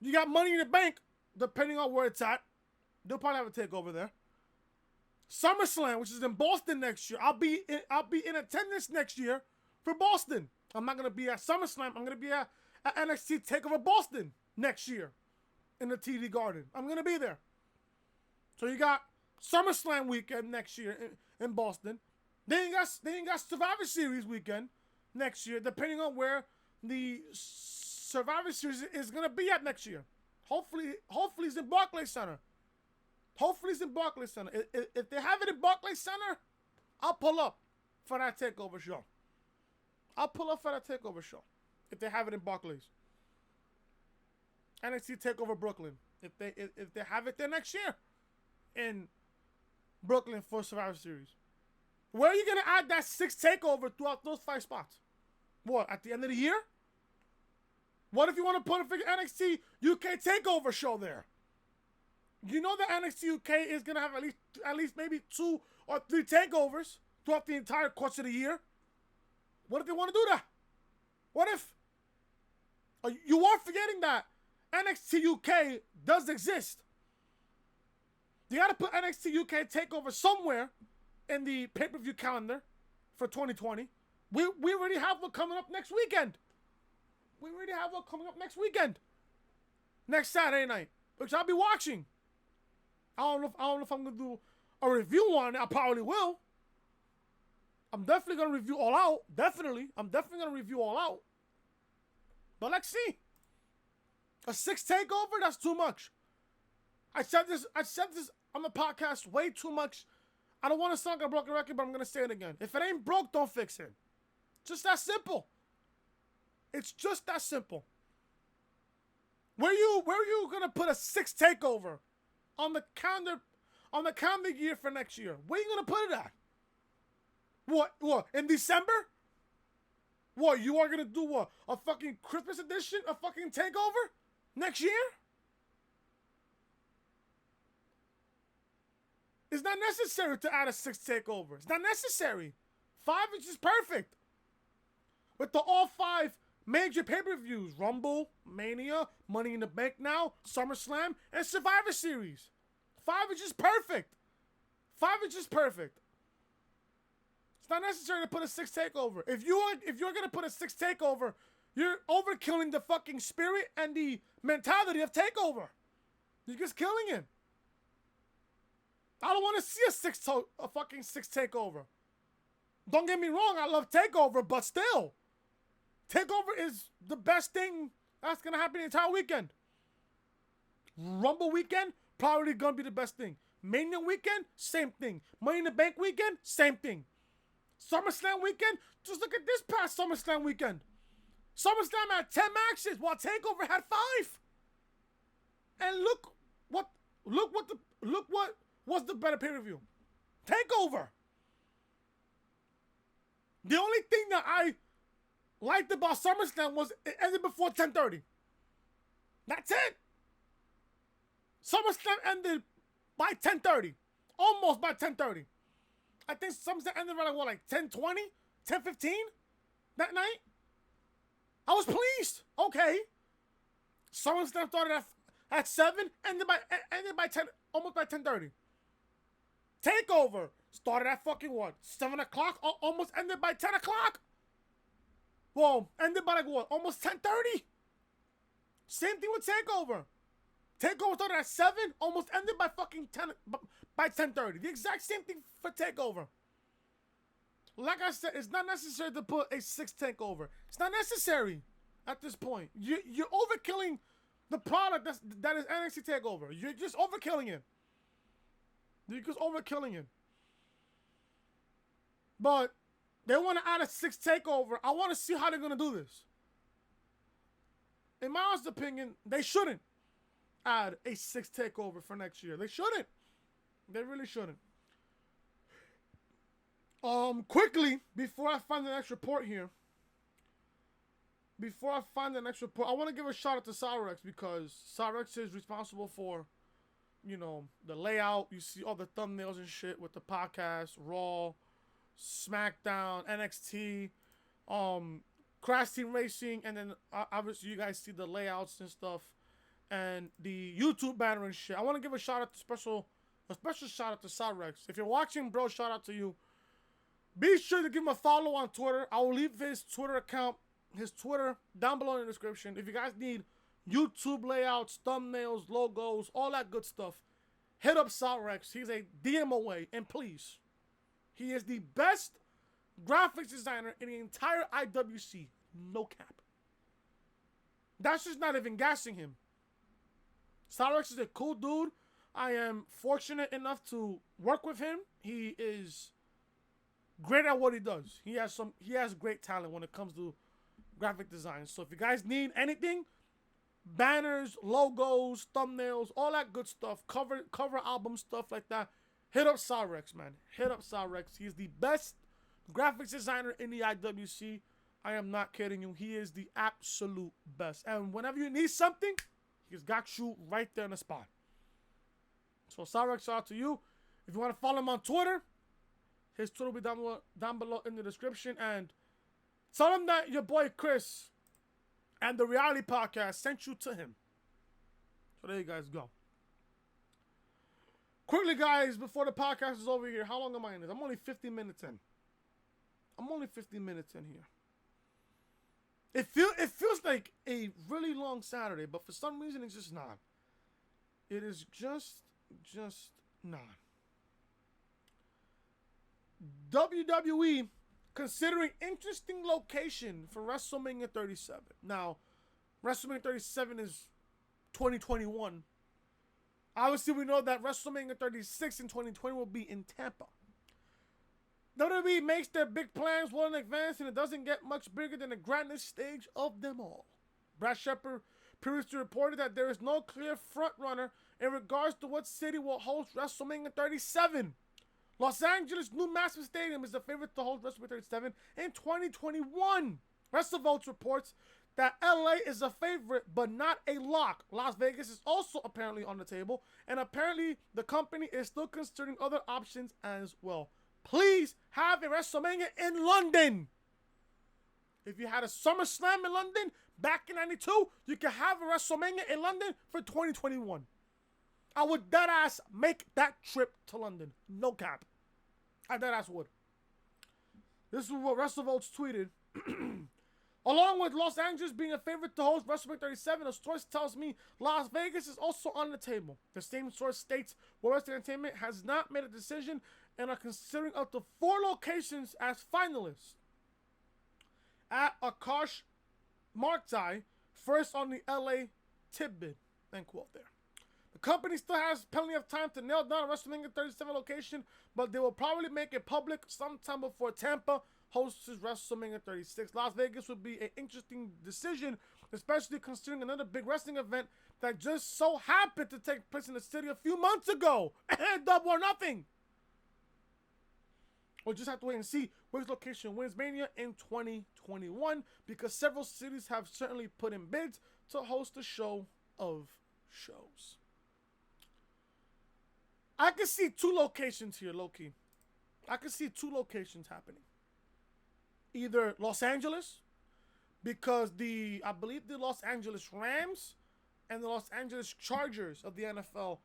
you got Money in the Bank, depending on where it's at. They'll probably have a TakeOver there. SummerSlam, which is in Boston next year. I'll be in attendance next year for Boston. I'm not gonna be at SummerSlam. I'm gonna be at NXT TakeOver Boston next year in the TD Garden. I'm gonna be there. So you got SummerSlam weekend next year in Boston. Then you got Survivor Series weekend next year, depending on where the Survivor Series is gonna be at next year. Hopefully it's in Barclays Center. Hopefully it's in Barclays Center. If they have it in Barclays Center, I'll pull up for that TakeOver show. I'll pull up for that TakeOver show if they have it in Barclays. NXT TakeOver Brooklyn. If they have it there next year in Brooklyn for Survivor Series. Where are you gonna add that 6 TakeOver throughout those 5 spots? What, at the end of the year? What if you want to put a NXT UK TakeOver show there? You know that NXT UK is gonna have at least maybe 2 or 3 takeovers throughout the entire course of the year. What if they want to do that? What if you are forgetting that NXT UK does exist? You got to put NXT UK TakeOver somewhere in the pay-per-view calendar for 2020. We already have one coming up next weekend. Next Saturday night, which I'll be watching. I don't know if I'm gonna do a review on it. I probably will. I'm definitely gonna review All Out. I'm definitely gonna review All Out. But let's see. A 6 TakeOver? That's too much. I said this on the podcast way too much. I don't want to sound like a broken record, but I'm gonna say it again. If it ain't broke, don't fix it. Just that simple. It's just that simple. Where are you gonna put a 6 TakeOver on the calendar year for next year? Where are you gonna put it at? What? In December? What, you are gonna do what? A fucking Christmas edition? A fucking TakeOver? Next year? It's not necessary to add a 6 TakeOver. It's not necessary. 5 is just perfect. With the all 5 major pay-per-views, Rumble, Mania, Money in the Bank now, SummerSlam, and Survivor Series. 5 is just perfect. It's not necessary to put a 6 TakeOver. If you're gonna put a 6 TakeOver, you're overkilling the fucking spirit and the mentality of TakeOver. You're just killing it. I don't want to see a fucking 6 TakeOver. Don't get me wrong, I love TakeOver, but still, TakeOver is the best thing that's gonna happen the entire weekend. Rumble weekend, probably gonna be the best thing. Mania weekend, same thing. Money in the Bank weekend, same thing. SummerSlam weekend, just look at this past SummerSlam weekend. SummerSlam had 10 matches, while TakeOver had 5. And look what was the better pay-per-view? TakeOver. The only thing that I liked about SummerSlam was it ended before 10:30. That's it. SummerSlam ended by 10:30. Almost by 10:30. I think SummerSlam ended around like 10:20, 10:15 that night. I was pleased. Okay. SummerSlam started at 7, ended by 10, almost by 10:30. TakeOver started at fucking what? 7 o'clock, almost ended by 10 o'clock. Well, ended by like what? Almost 10:30. Same thing with TakeOver. TakeOver started at 7, almost ended by fucking 10, by 10:30. The exact same thing for TakeOver. Like I said, it's not necessary to put a 6 TakeOver. It's not necessary at this point. You're overkilling the product that is NXT TakeOver. You're just overkilling it. But they want to add a 6 TakeOver. I want to see how they're going to do this. In my honest opinion, they shouldn't add a 6 TakeOver for next year. They shouldn't. They really shouldn't. Quickly, before I find the next report here. I want to give a shout out to Cyrex because Cyrex is responsible for, the layout. You see all the thumbnails and shit with the podcast, Raw, SmackDown, NXT, Crash Team Racing, and then obviously you guys see the layouts and stuff, and the YouTube banner and shit. I want to give a shout out to a special shout out to Cyrex. If you're watching, bro, shout out to you. Be sure to give him a follow on Twitter. I will leave his Twitter account, his Twitter, down below in the description. If you guys need YouTube layouts, thumbnails, logos, all that good stuff, hit up Cyrex. He's a DM away, and please, he is the best graphics designer in the entire IWC. No cap. That's just not even gassing him. Cyrex is a cool dude. I am fortunate enough to work with him. He is great at what he does. He has great talent when it comes to graphic design. So if you guys need anything, banners, logos, thumbnails, all that good stuff, cover album stuff like that, hit up Cyrex, man. Hit up Cyrex. He's the best graphics designer in the IWC. I am not kidding you. He is the absolute best. And whenever you need something, he's got you right there in the spot. So Cyrex, shout out to you. If you want to follow him on Twitter, his Twitter will be down below in the description. And tell him that your boy Chris and the Reality Podcast sent you to him. So there you guys go. Quickly, guys, before the podcast is over here, how long am I in this? I'm only 15 minutes in. Here. It feels like a really long Saturday, but for some reason it's just not. It is just not. WWE considering interesting location for WrestleMania 37. Now, WrestleMania 37 is 2021. Obviously, we know that WrestleMania 36 in 2020 will be in Tampa. WWE makes their big plans well in advance, and it doesn't get much bigger than the grandest stage of them all. Brad Shepard previously reported that there is no clear frontrunner in regards to what city will host WrestleMania 37. Los Angeles' new massive stadium is the favorite to host WrestleMania 37 in 2021. WrestleVotes reports that LA is a favorite, but not a lock. Las Vegas is also apparently on the table, and apparently the company is still considering other options as well. Please have a WrestleMania in London. If you had a SummerSlam in London back in 92, you can have a WrestleMania in London for 2021. I would deadass make that trip to London. No cap. I deadass would. This is what WrestleVotes tweeted. Along with Los Angeles being a favorite to host WrestleMania 37, a source tells me Las Vegas is also on the table. The same source states Western Entertainment has not made a decision and are considering up to 4 locations as finalists. At Akash Markzai, first on the LA tip bid. End quote there. The company still has plenty of time to nail down a WrestleMania 37 location, but they will probably make it public sometime before Tampa hosts WrestleMania 36. Las Vegas would be an interesting decision, especially considering another big wrestling event that just so happened to take place in the city a few months ago. Double or nothing. We'll just have to wait and see which location wins Mania in 2021, because several cities have certainly put in bids to host a show of shows. I can see 2 locations here, low-key. I can see 2 locations happening. Either Los Angeles, because I believe the Los Angeles Rams and the Los Angeles Chargers of the NFL,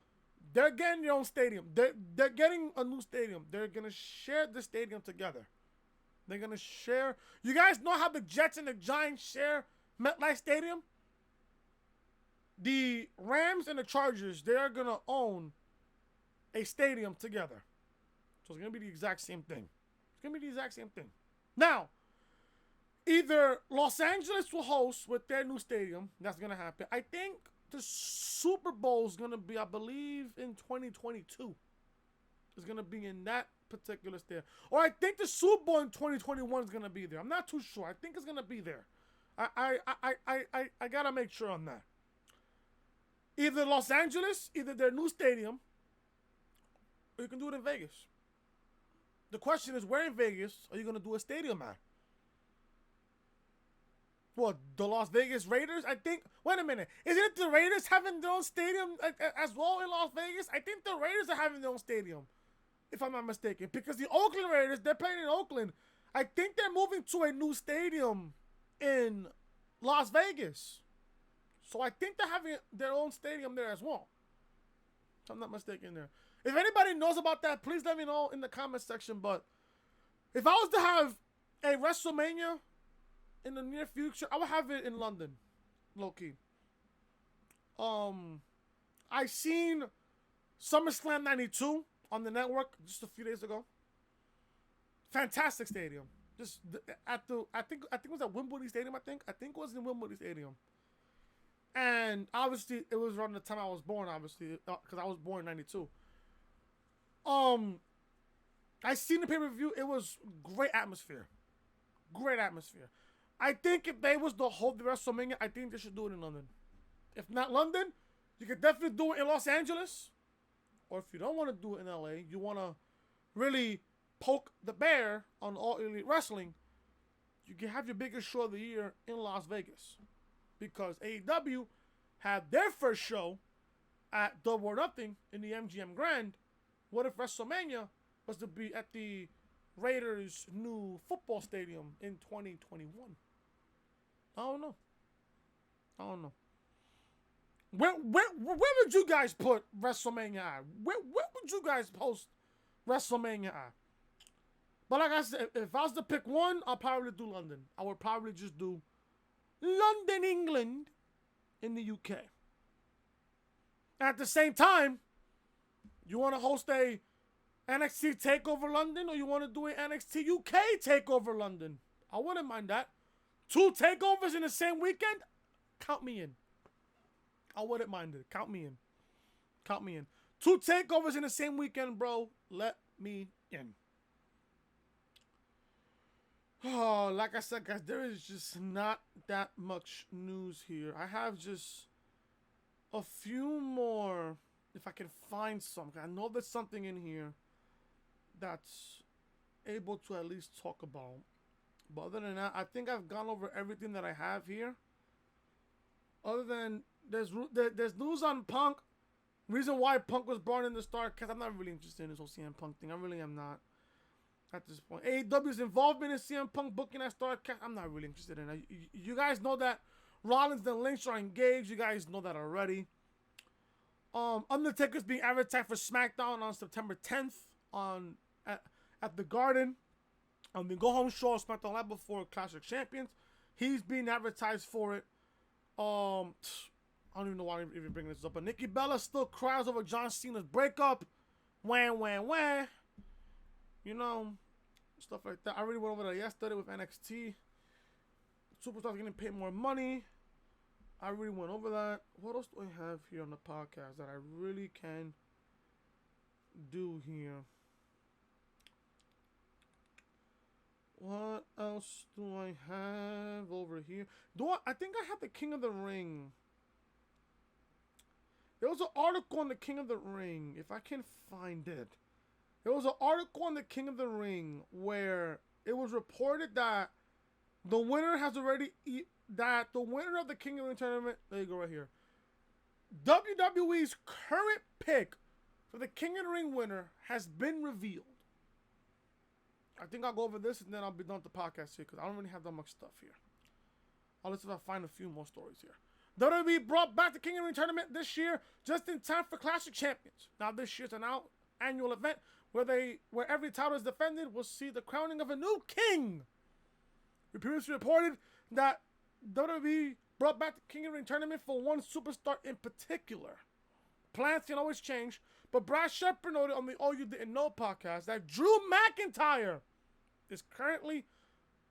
they're getting their own stadium. They're getting a new stadium. They're going to share the stadium together. They're going to share. You guys know how the Jets and the Giants share MetLife Stadium? The Rams and the Chargers, they're going to own a stadium together. So it's going to be the exact same thing. It's going to be the exact same thing. Now, either Los Angeles will host with their new stadium. That's going to happen. I think the Super Bowl is going to be, I believe, in 2022. It's going to be in that particular stadium. Or I think the Super Bowl in 2021 is going to be there. I'm not too sure. I think it's going to be there. I got to make sure on that. Either Los Angeles, either their new stadium, or you can do it in Vegas. The question is, where in Vegas are you going to do a stadium at? What, the Las Vegas Raiders? I think, wait a minute. Isn't it the Raiders having their own stadium as well in Las Vegas? I think the Raiders are having their own stadium, if I'm not mistaken. Because the Oakland Raiders, they're playing in Oakland. I think they're moving to a new stadium in Las Vegas. So I think they're having their own stadium there as well. If I'm not mistaken there. If anybody knows about that, please let me know in the comment section. But if I was to have a WrestleMania in the near future, I would have it in London, low-key. I seen SummerSlam 92 on the network just a few days ago. Fantastic stadium. Just I think it was at Wimbledon Stadium. I think it was in Wimbledon Stadium. And obviously, it was around the time I was born. Obviously, because I was born in '92. I seen the pay-per-view. It was great atmosphere. Great atmosphere. I think if they was to hold the WrestleMania, I think they should do it in London. If not London, you could definitely do it in Los Angeles. Or if you don't want to do it in LA, you want to really poke the bear on All Elite Wrestling, you can have your biggest show of the year in Las Vegas. Because AEW had their first show at Double or Nothing in the MGM Grand. What if WrestleMania was to be at the Raiders' new football stadium in 2021? I don't know. Where would you guys put WrestleMania at? Where would you guys post WrestleMania at? But like I said, if I was to pick one, I'll probably do London. I would probably just do London, England, in the UK. At the same time, you want to host a NXT TakeOver London, or you want to do an NXT UK TakeOver London? I wouldn't mind that. 2 takeovers in the same weekend? Count me in. I wouldn't mind it. Count me in. 2 takeovers in the same weekend, bro. Let me in. Oh, like I said, guys, there is just not that much news here. I have just a few more, if I can find something. I know there's something in here that's able to at least talk about. But other than that, I think I've gone over everything that I have here. Other than there's news on Punk. Reason why Punk was brought in the start, because I'm not really interested in this whole CM Punk thing. I really am not at this point. AEW's involvement in CM Punk booking at StarCast, I'm not really interested in it. You guys know that Rollins and Lynch are engaged. You guys know that already. Undertaker's being advertised for SmackDown on September 10th at the Garden. On the Go Home Show, SmackDown Live before Clash of Champions. He's being advertised for it. I don't even know why I'm even bringing this up. But Nikki Bella still cries over John Cena's breakup. Wah. You know, stuff like that. I already went over that yesterday with NXT. Superstars getting paid more money. I really went over that. What else do I have here on the podcast that I really can do here? What else do I have over here? I think I have the King of the Ring. There was an article on the King of the Ring, if I can find it. There was an article on the King of the Ring where it was reported that the winner has already the winner of the King of the Ring tournament. There you go, right here. WWE's current pick for the King of the Ring winner has been revealed. I think I'll go over this and then I'll be done with the podcast here because I don't really have that much stuff here. Unless if I find a few more stories here. WWE brought back the King of the Ring tournament this year just in time for Clash of Champions. Now this year's an annual event where every title is defended will see the crowning of a new king. We previously reported that WWE brought back the King of the Ring tournament for one superstar in particular. Plans can always change, but Brad Shepard noted on the All You Didn't Know podcast that Drew McIntyre is currently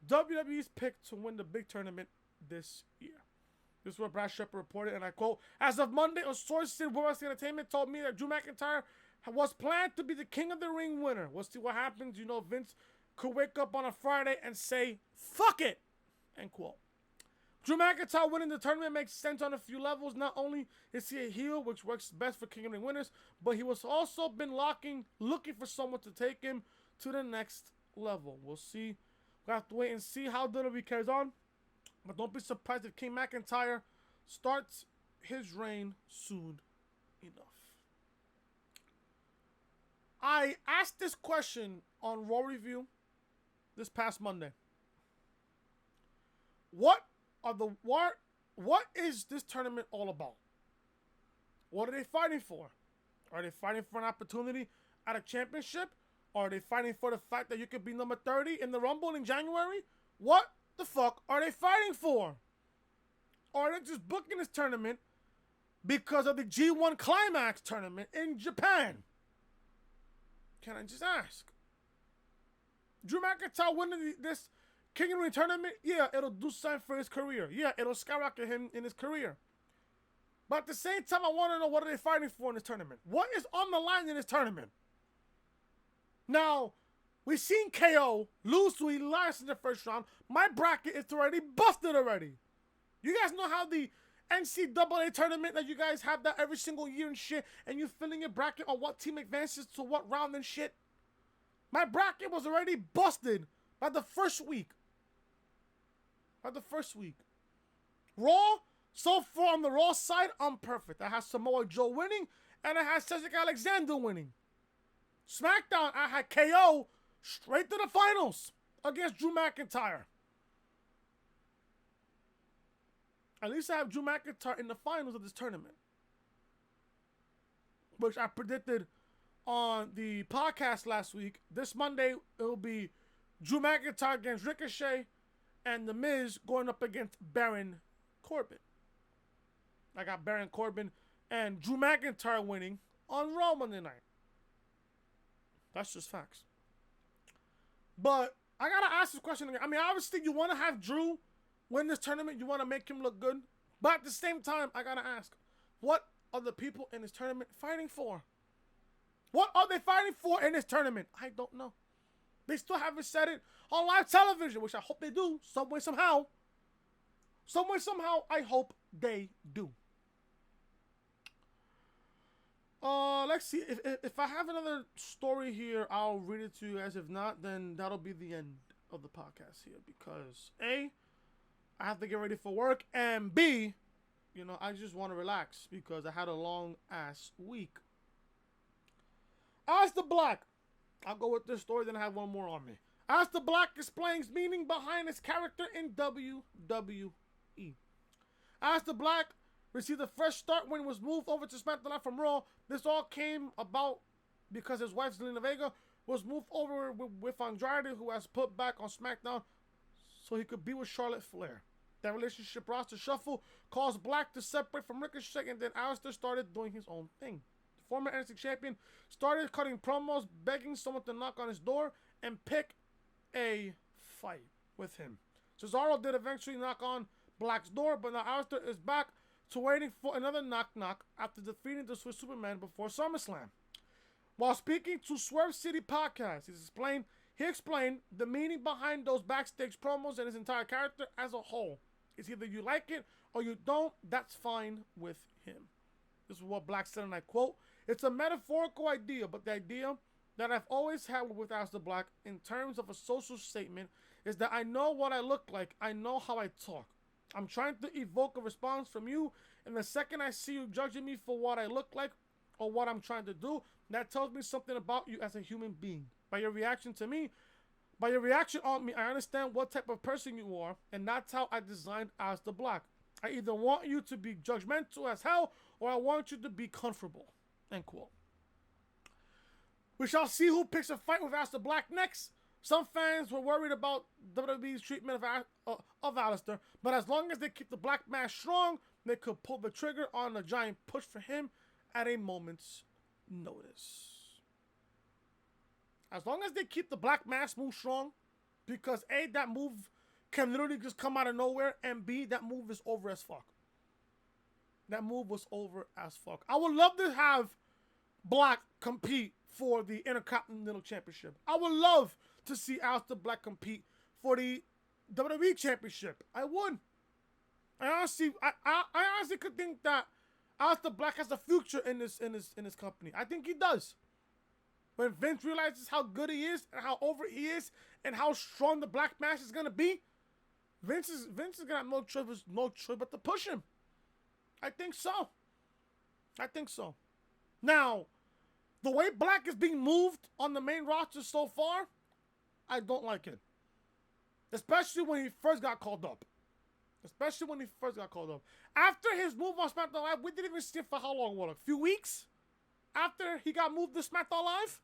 WWE's pick to win the big tournament this year. This is what Brad Shepard reported, and I quote, "As of Monday, a source in World Wrestling Entertainment told me that Drew McIntyre was planned to be the King of the Ring winner. We'll see what happens. You know, Vince could wake up on a Friday and say, fuck it," end quote. Drew McIntyre winning the tournament makes sense on a few levels. Not only is he a heel, which works best for King of the Ring winners, but he was also been looking for someone to take him to the next level. We'll see. We'll have to wait and see how WWE carries on. But don't be surprised if King McIntyre starts his reign soon enough. I asked this question on Raw Review this past Monday. What is this tournament all about? What are they fighting for? Are they fighting for an opportunity at a championship? Or are they fighting for the fact that you could be number 30 in the Rumble in January? What the fuck are they fighting for? Or are they just booking this tournament because of the G1 Climax tournament in Japan? Can I just ask? Drew McIntyre winning this King of the Ring tournament, yeah, it'll do something for his career. Yeah, it'll skyrocket him in his career. But at the same time, I want to know, what are they fighting for in this tournament? What is on the line in this tournament? Now, We've seen KO lose to Elias in the first round. My bracket is already busted already. You guys know how the NCAA tournament that you guys have that every single year and shit, and you filling your bracket on what team advances to what round and shit? My bracket was already busted by the first week. Raw, so far on the Raw side, I'm perfect. I had Samoa Joe winning, and I had Cedric Alexander winning. SmackDown, I had KO straight to the finals against Drew McIntyre. At least I have Drew McIntyre in the finals of this tournament, which I predicted on the podcast last week. This Monday, it will be Drew McIntyre against Ricochet and The Miz going up against Baron Corbin. I got Baron Corbin and Drew McIntyre winning on Raw Monday night. That's just facts. But I got to ask this question again. I mean, obviously, you want to have Drew win this tournament. You want to make him look good. But at the same time, I got to ask, what are the people in this tournament fighting for? What are they fighting for in this tournament? I don't know. They still haven't said it on live television, which I hope they do some way, somehow. Some way, somehow, I hope they do. Let's see. If I have another story here, I'll read it to you guys. If not, then that'll be the end of the podcast here. Because A, I have to get ready for work. And B, you know, I just want to relax because I had a long-ass week. Aleister Black. I'll go with this story, then I have one more on me. Aleister Black explains meaning behind his character in WWE. Aleister Black received a fresh start when he was moved over to SmackDown from Raw. This all came about because his wife, Zelina Vega, was moved over with Andrade, who has put back on SmackDown so he could be with Charlotte Flair. That relationship roster shuffle caused Black to separate from Ricochet, and then Aleister started doing his own thing. The former NXT champion started cutting promos, begging someone to knock on his door and pick a fight with him. Cesaro did eventually knock on Black's door, but now Aleister is back to waiting for another knock-knock after defeating the Swiss Superman before SummerSlam. While speaking to Swerve City Podcast, he explained the meaning behind those backstage promos and his entire character as a whole. It's either you like it or you don't, that's fine with him. This is what Black said, and I quote, "It's a metaphorical idea, but the idea that I've always had with Aleister Black in terms of a social statement is that I know what I look like, I know how I talk. I'm trying to evoke a response from you, and the second I see you judging me for what I look like or what I'm trying to do, that tells me something about you as a human being. By your reaction on me, I understand what type of person you are, and that's how I designed Aleister Black. I either want you to be judgmental as hell, or I want you to be comfortable." End quote. We shall see who picks a fight with Aleister Black next. Some fans were worried about WWE's treatment of Aleister, but as long as they keep the Black Mass strong, they could pull the trigger on a giant push for him at a moment's notice. As long as they keep the Black Mass move strong, because A, that move can literally just come out of nowhere, and B, that move is over as fuck. That move was over as fuck. I would love to have Black compete for the Intercontinental Championship. I would love to see Aleister Black compete for the WWE Championship. I would. I honestly could think that Aleister Black has a future in this company. I think he does. When Vince realizes how good he is and how over he is and how strong the Black Mass is gonna be, Vince is gonna have no choice but to push him. I think so. Now, the way Black is being moved on the main roster so far, I don't like it. Especially when he first got called up. After his move on SmackDown Live, we didn't even see it for how long? What, a few weeks? After he got moved to SmackDown Live?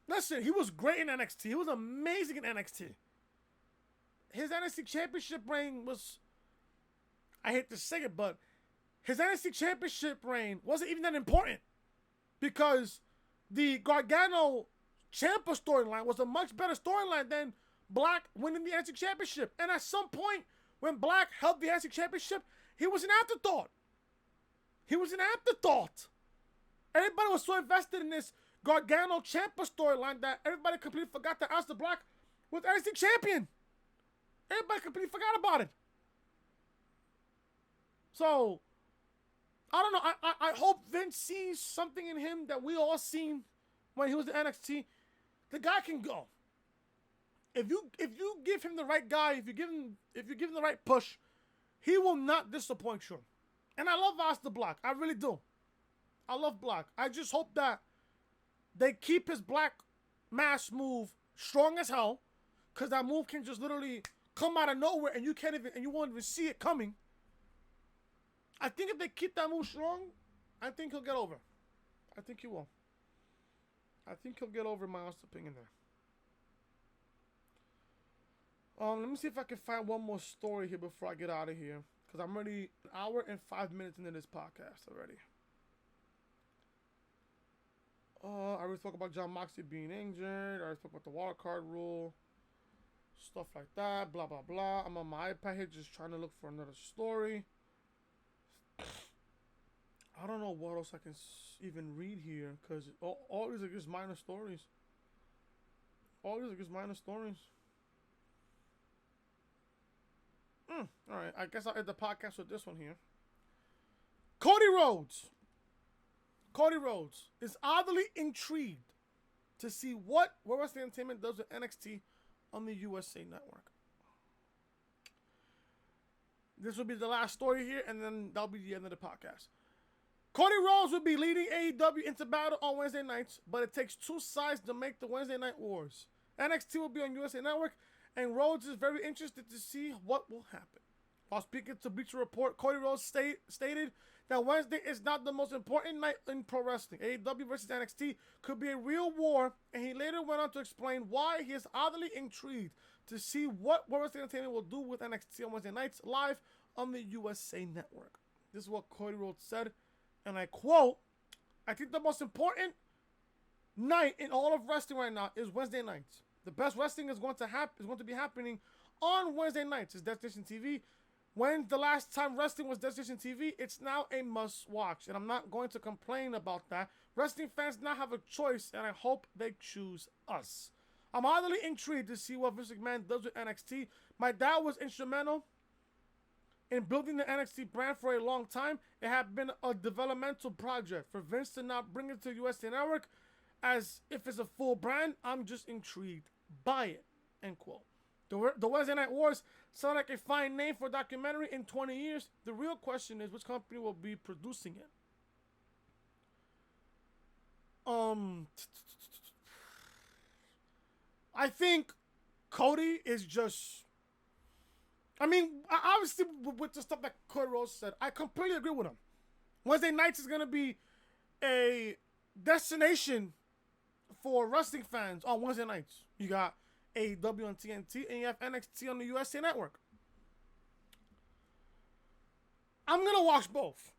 Listen, he was great in NXT. He was amazing in NXT. His NXT Championship reign was... I hate to say it, but his NXT Championship reign wasn't even that important. Because the Gargano Ciampa storyline was a much better storyline than Black winning the NXT Championship. And at some point, when Black held the NXT Championship, he was an afterthought. Everybody was so invested in this Gargano Ciampa storyline that everybody completely forgot that Aleister Black was NXT champion. Everybody completely forgot about it. So, I don't know. I hope Vince sees something in him that we all seen when he was in NXT. The guy can go. If you give him the right guy, if you give him the right push, he will not disappoint you. And I love Aleister Black. I really do. I love Black. I just hope that they keep his Black Mass move strong as hell, because that move can just literally come out of nowhere and you won't even see it coming. I think if they keep that move strong, I think he'll get over. I think he will. I think he'll get over, in my honest opinion there. Let me see if I can find one more story here before I get out of here, because I'm already an hour and 5 minutes into this podcast already. I already spoke about Jon Moxley being injured. I already spoke about the wild card rule. Stuff like that. Blah, blah, blah. I'm on my iPad here just trying to look for another story. I don't know what else I can even read here, because all these are just minor stories. All right, I guess I'll end the podcast with this one here. Cody Rhodes is oddly intrigued to see what World Wrestling Entertainment does with NXT on the USA Network. This will be the last story here, and then that'll be the end of the podcast. Cody Rhodes will be leading AEW into battle on Wednesday nights, but it takes two sides to make the Wednesday Night Wars. NXT will be on USA Network, and Rhodes is very interested to see what will happen. While speaking to Bleacher Report, Cody Rhodes stated that Wednesday is not the most important night in pro wrestling. AEW versus NXT could be a real war, and he later went on to explain why he is oddly intrigued to see what World Wrestling Entertainment will do with NXT on Wednesday nights live on the USA Network. This is what Cody Rhodes said, and I quote, "I think the most important night in all of wrestling right now is Wednesday nights. The best wrestling is going to be happening on Wednesday nights. It's Destination TV. When the last time wrestling was Destination TV, it's now a must-watch, and I'm not going to complain about that. Wrestling fans now have a choice, and I hope they choose us. I'm oddly intrigued to see what Vince McMahon does with NXT. My dad was instrumental in building the NXT brand for a long time. It had been a developmental project. For Vince to not bring it to USA Network as if it's a full brand, I'm just intrigued by it." End quote. The Wednesday Night Wars sound like a fine name for a documentary in 20 years. The real question is which company will be producing it. I think Cody is just... I mean, obviously with the stuff that Cody Rhodes said, I completely agree with him. Wednesday nights is going to be a destination for wrestling fans on Wednesday nights. You got AEW on TNT, and you have NXT on the USA Network. I'm going to watch both.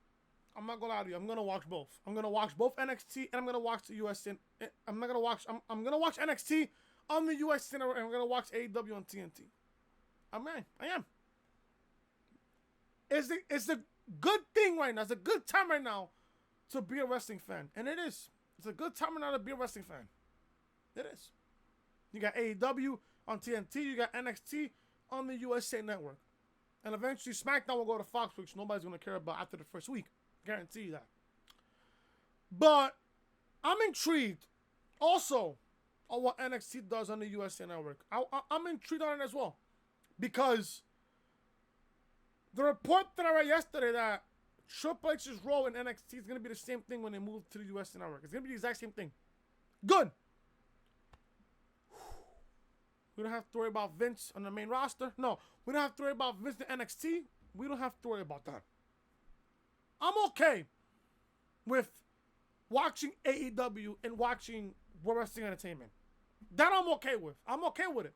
I'm not going to lie to you. I'm going to watch both. I'm going to watch both NXT, and I'm going to watch the USA. I'm going to watch NXT on the USA Network, and I'm going to watch AEW on TNT. I am. It's a good thing right now. It's a good time right now to be a wrestling fan. And it is. It's a good time right now to be a wrestling fan. It is. You got AEW on TNT. You got NXT on the USA Network. And eventually SmackDown will go to Fox, which nobody's going to care about after the first week. Guarantee you that. But I'm intrigued also on what NXT does on the USA Network. I'm intrigued on it as well. Because the report that I read yesterday that Triple H's role in NXT is going to be the same thing when they move to the USA Network. It's going to be the exact same thing. Good. We don't have to worry about Vince on the main roster. No, we don't have to worry about Vince in NXT. We don't have to worry about that. I'm okay with watching AEW and watching World Wrestling Entertainment. That I'm okay with. I'm okay with it.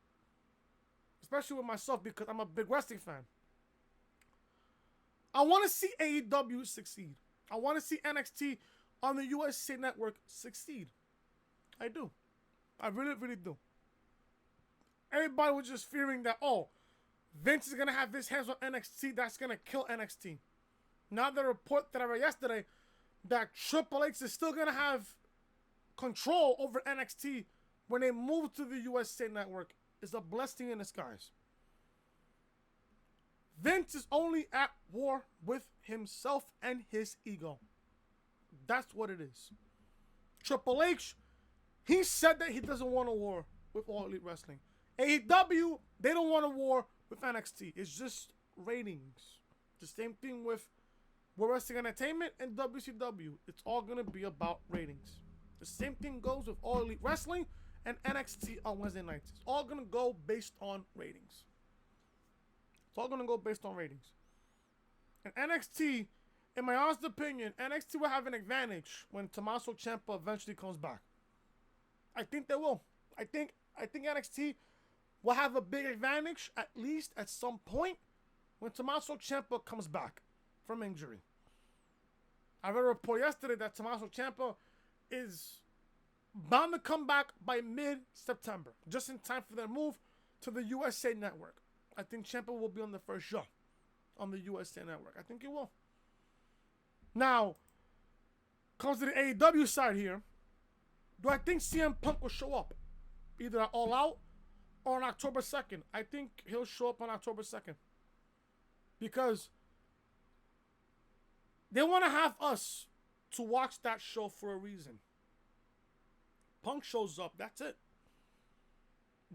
Especially with myself because I'm a big wrestling fan. I want to see AEW succeed. I want to see NXT on the USA Network succeed. I do. I really, really do. Everybody was just fearing that, Vince is going to have his hands on NXT. That's going to kill NXT. Now the report that I read yesterday that Triple H is still going to have control over NXT when they moved to the USA Network is a blessing in disguise. Vince is only at war with himself and his ego. That's what it is. Triple H, he said that he doesn't want a war with All Elite Wrestling. AEW, they don't want a war with NXT. It's just ratings. The same thing with World Wrestling Entertainment and WCW. It's all going to be about ratings. The same thing goes with All Elite Wrestling and NXT on Wednesday nights. It's all going to go based on ratings. It's all going to go based on ratings. And NXT, in my honest opinion, NXT will have an advantage when Tommaso Ciampa eventually comes back. I think they will. I think NXT will have a big advantage, at least at some point, when Tommaso Ciampa comes back from injury. I read a report yesterday that Tommaso Ciampa is bound to come back by mid-September, just in time for their move to the USA Network. I think Ciampa will be on the first show on the USA Network. I think he will. Now, comes to the AEW side here. Do I think CM Punk will show up either at All Out or on October 2nd? I think he'll show up on October 2nd. Because they want to have us to watch that show for a reason. Punk shows up, that's it.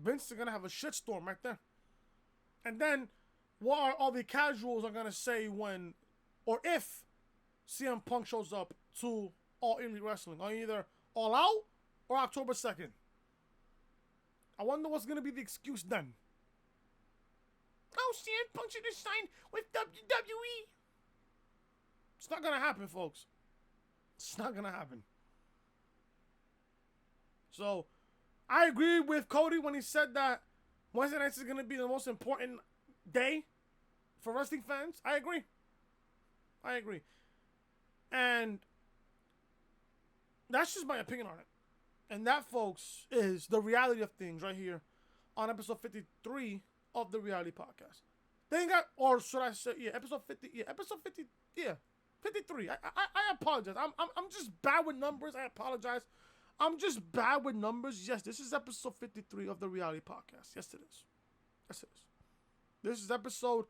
Vince is going to have a shitstorm right there. And then, what are all the casuals are going to say when, or if, CM Punk shows up to All Elite Wrestling on either All Out or October 2nd? I wonder what's going to be the excuse then. Oh, CM Punk should have signed with WWE. It's not going to happen, folks. It's not going to happen. So, I agree with Cody when he said that Wednesday nights is going to be the most important day for wrestling fans. I agree. And that's just my opinion on it. And that, folks, is the reality of things right here on episode 53 of the Reality Podcast. They ain't got, or should I say, episode 53. I apologize. I'm just bad with numbers. I apologize. I'm just bad with numbers. Yes, this is episode 53 of the Reality Podcast. Yes, it is. This is episode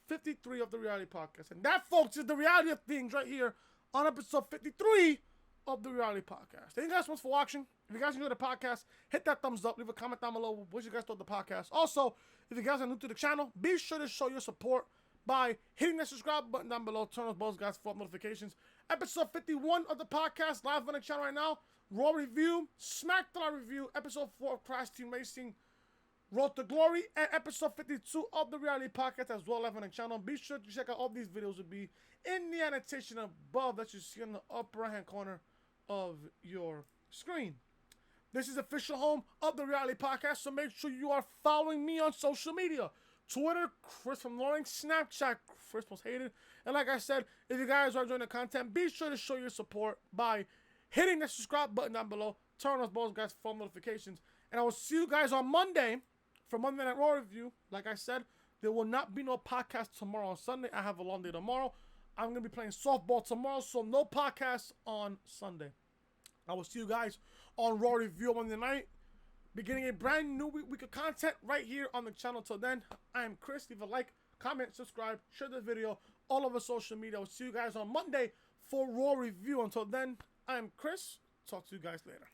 53 of the Reality Podcast. And that, folks, is the reality of things right here on episode 53 of the Reality Podcast. Thank you guys so much for watching. If you guys enjoyed the podcast, hit that thumbs up. Leave a comment down below what you guys thought of the podcast. Also, if you guys are new to the channel, be sure to show your support by hitting that subscribe button down below. Turn on those guys for notifications. Episode 51 of the podcast, live on the channel right now. Raw review, SmackDown review, episode 4 of Crash Team Racing, Road to Glory, and episode 52 of the Reality Podcast as well, live on the channel. Be sure to check out all these videos will be in the annotation above that you see in the upper right hand corner of your screen. This is the official home of the Reality Podcast, so make sure you are following me on social media. Twitter, Chris from Loring, Snapchat, Chris Most Hated. And like I said, if you guys are enjoying the content, be sure to show your support by hitting the subscribe button down below. Turn on those guys for notifications. And I will see you guys on Monday for Monday Night Raw review. Like I said, there will not be no podcast tomorrow on Sunday. I have a long day tomorrow. I'm going to be playing softball tomorrow, so no podcast on Sunday. I will see you guys on Raw review Monday night. Beginning a brand new week of content right here on the channel. Till then, I am Chris. Leave a like, comment, subscribe, share the video all over social media. I will see you guys on Monday for Raw review. Until then, I am Chris. Talk to you guys later.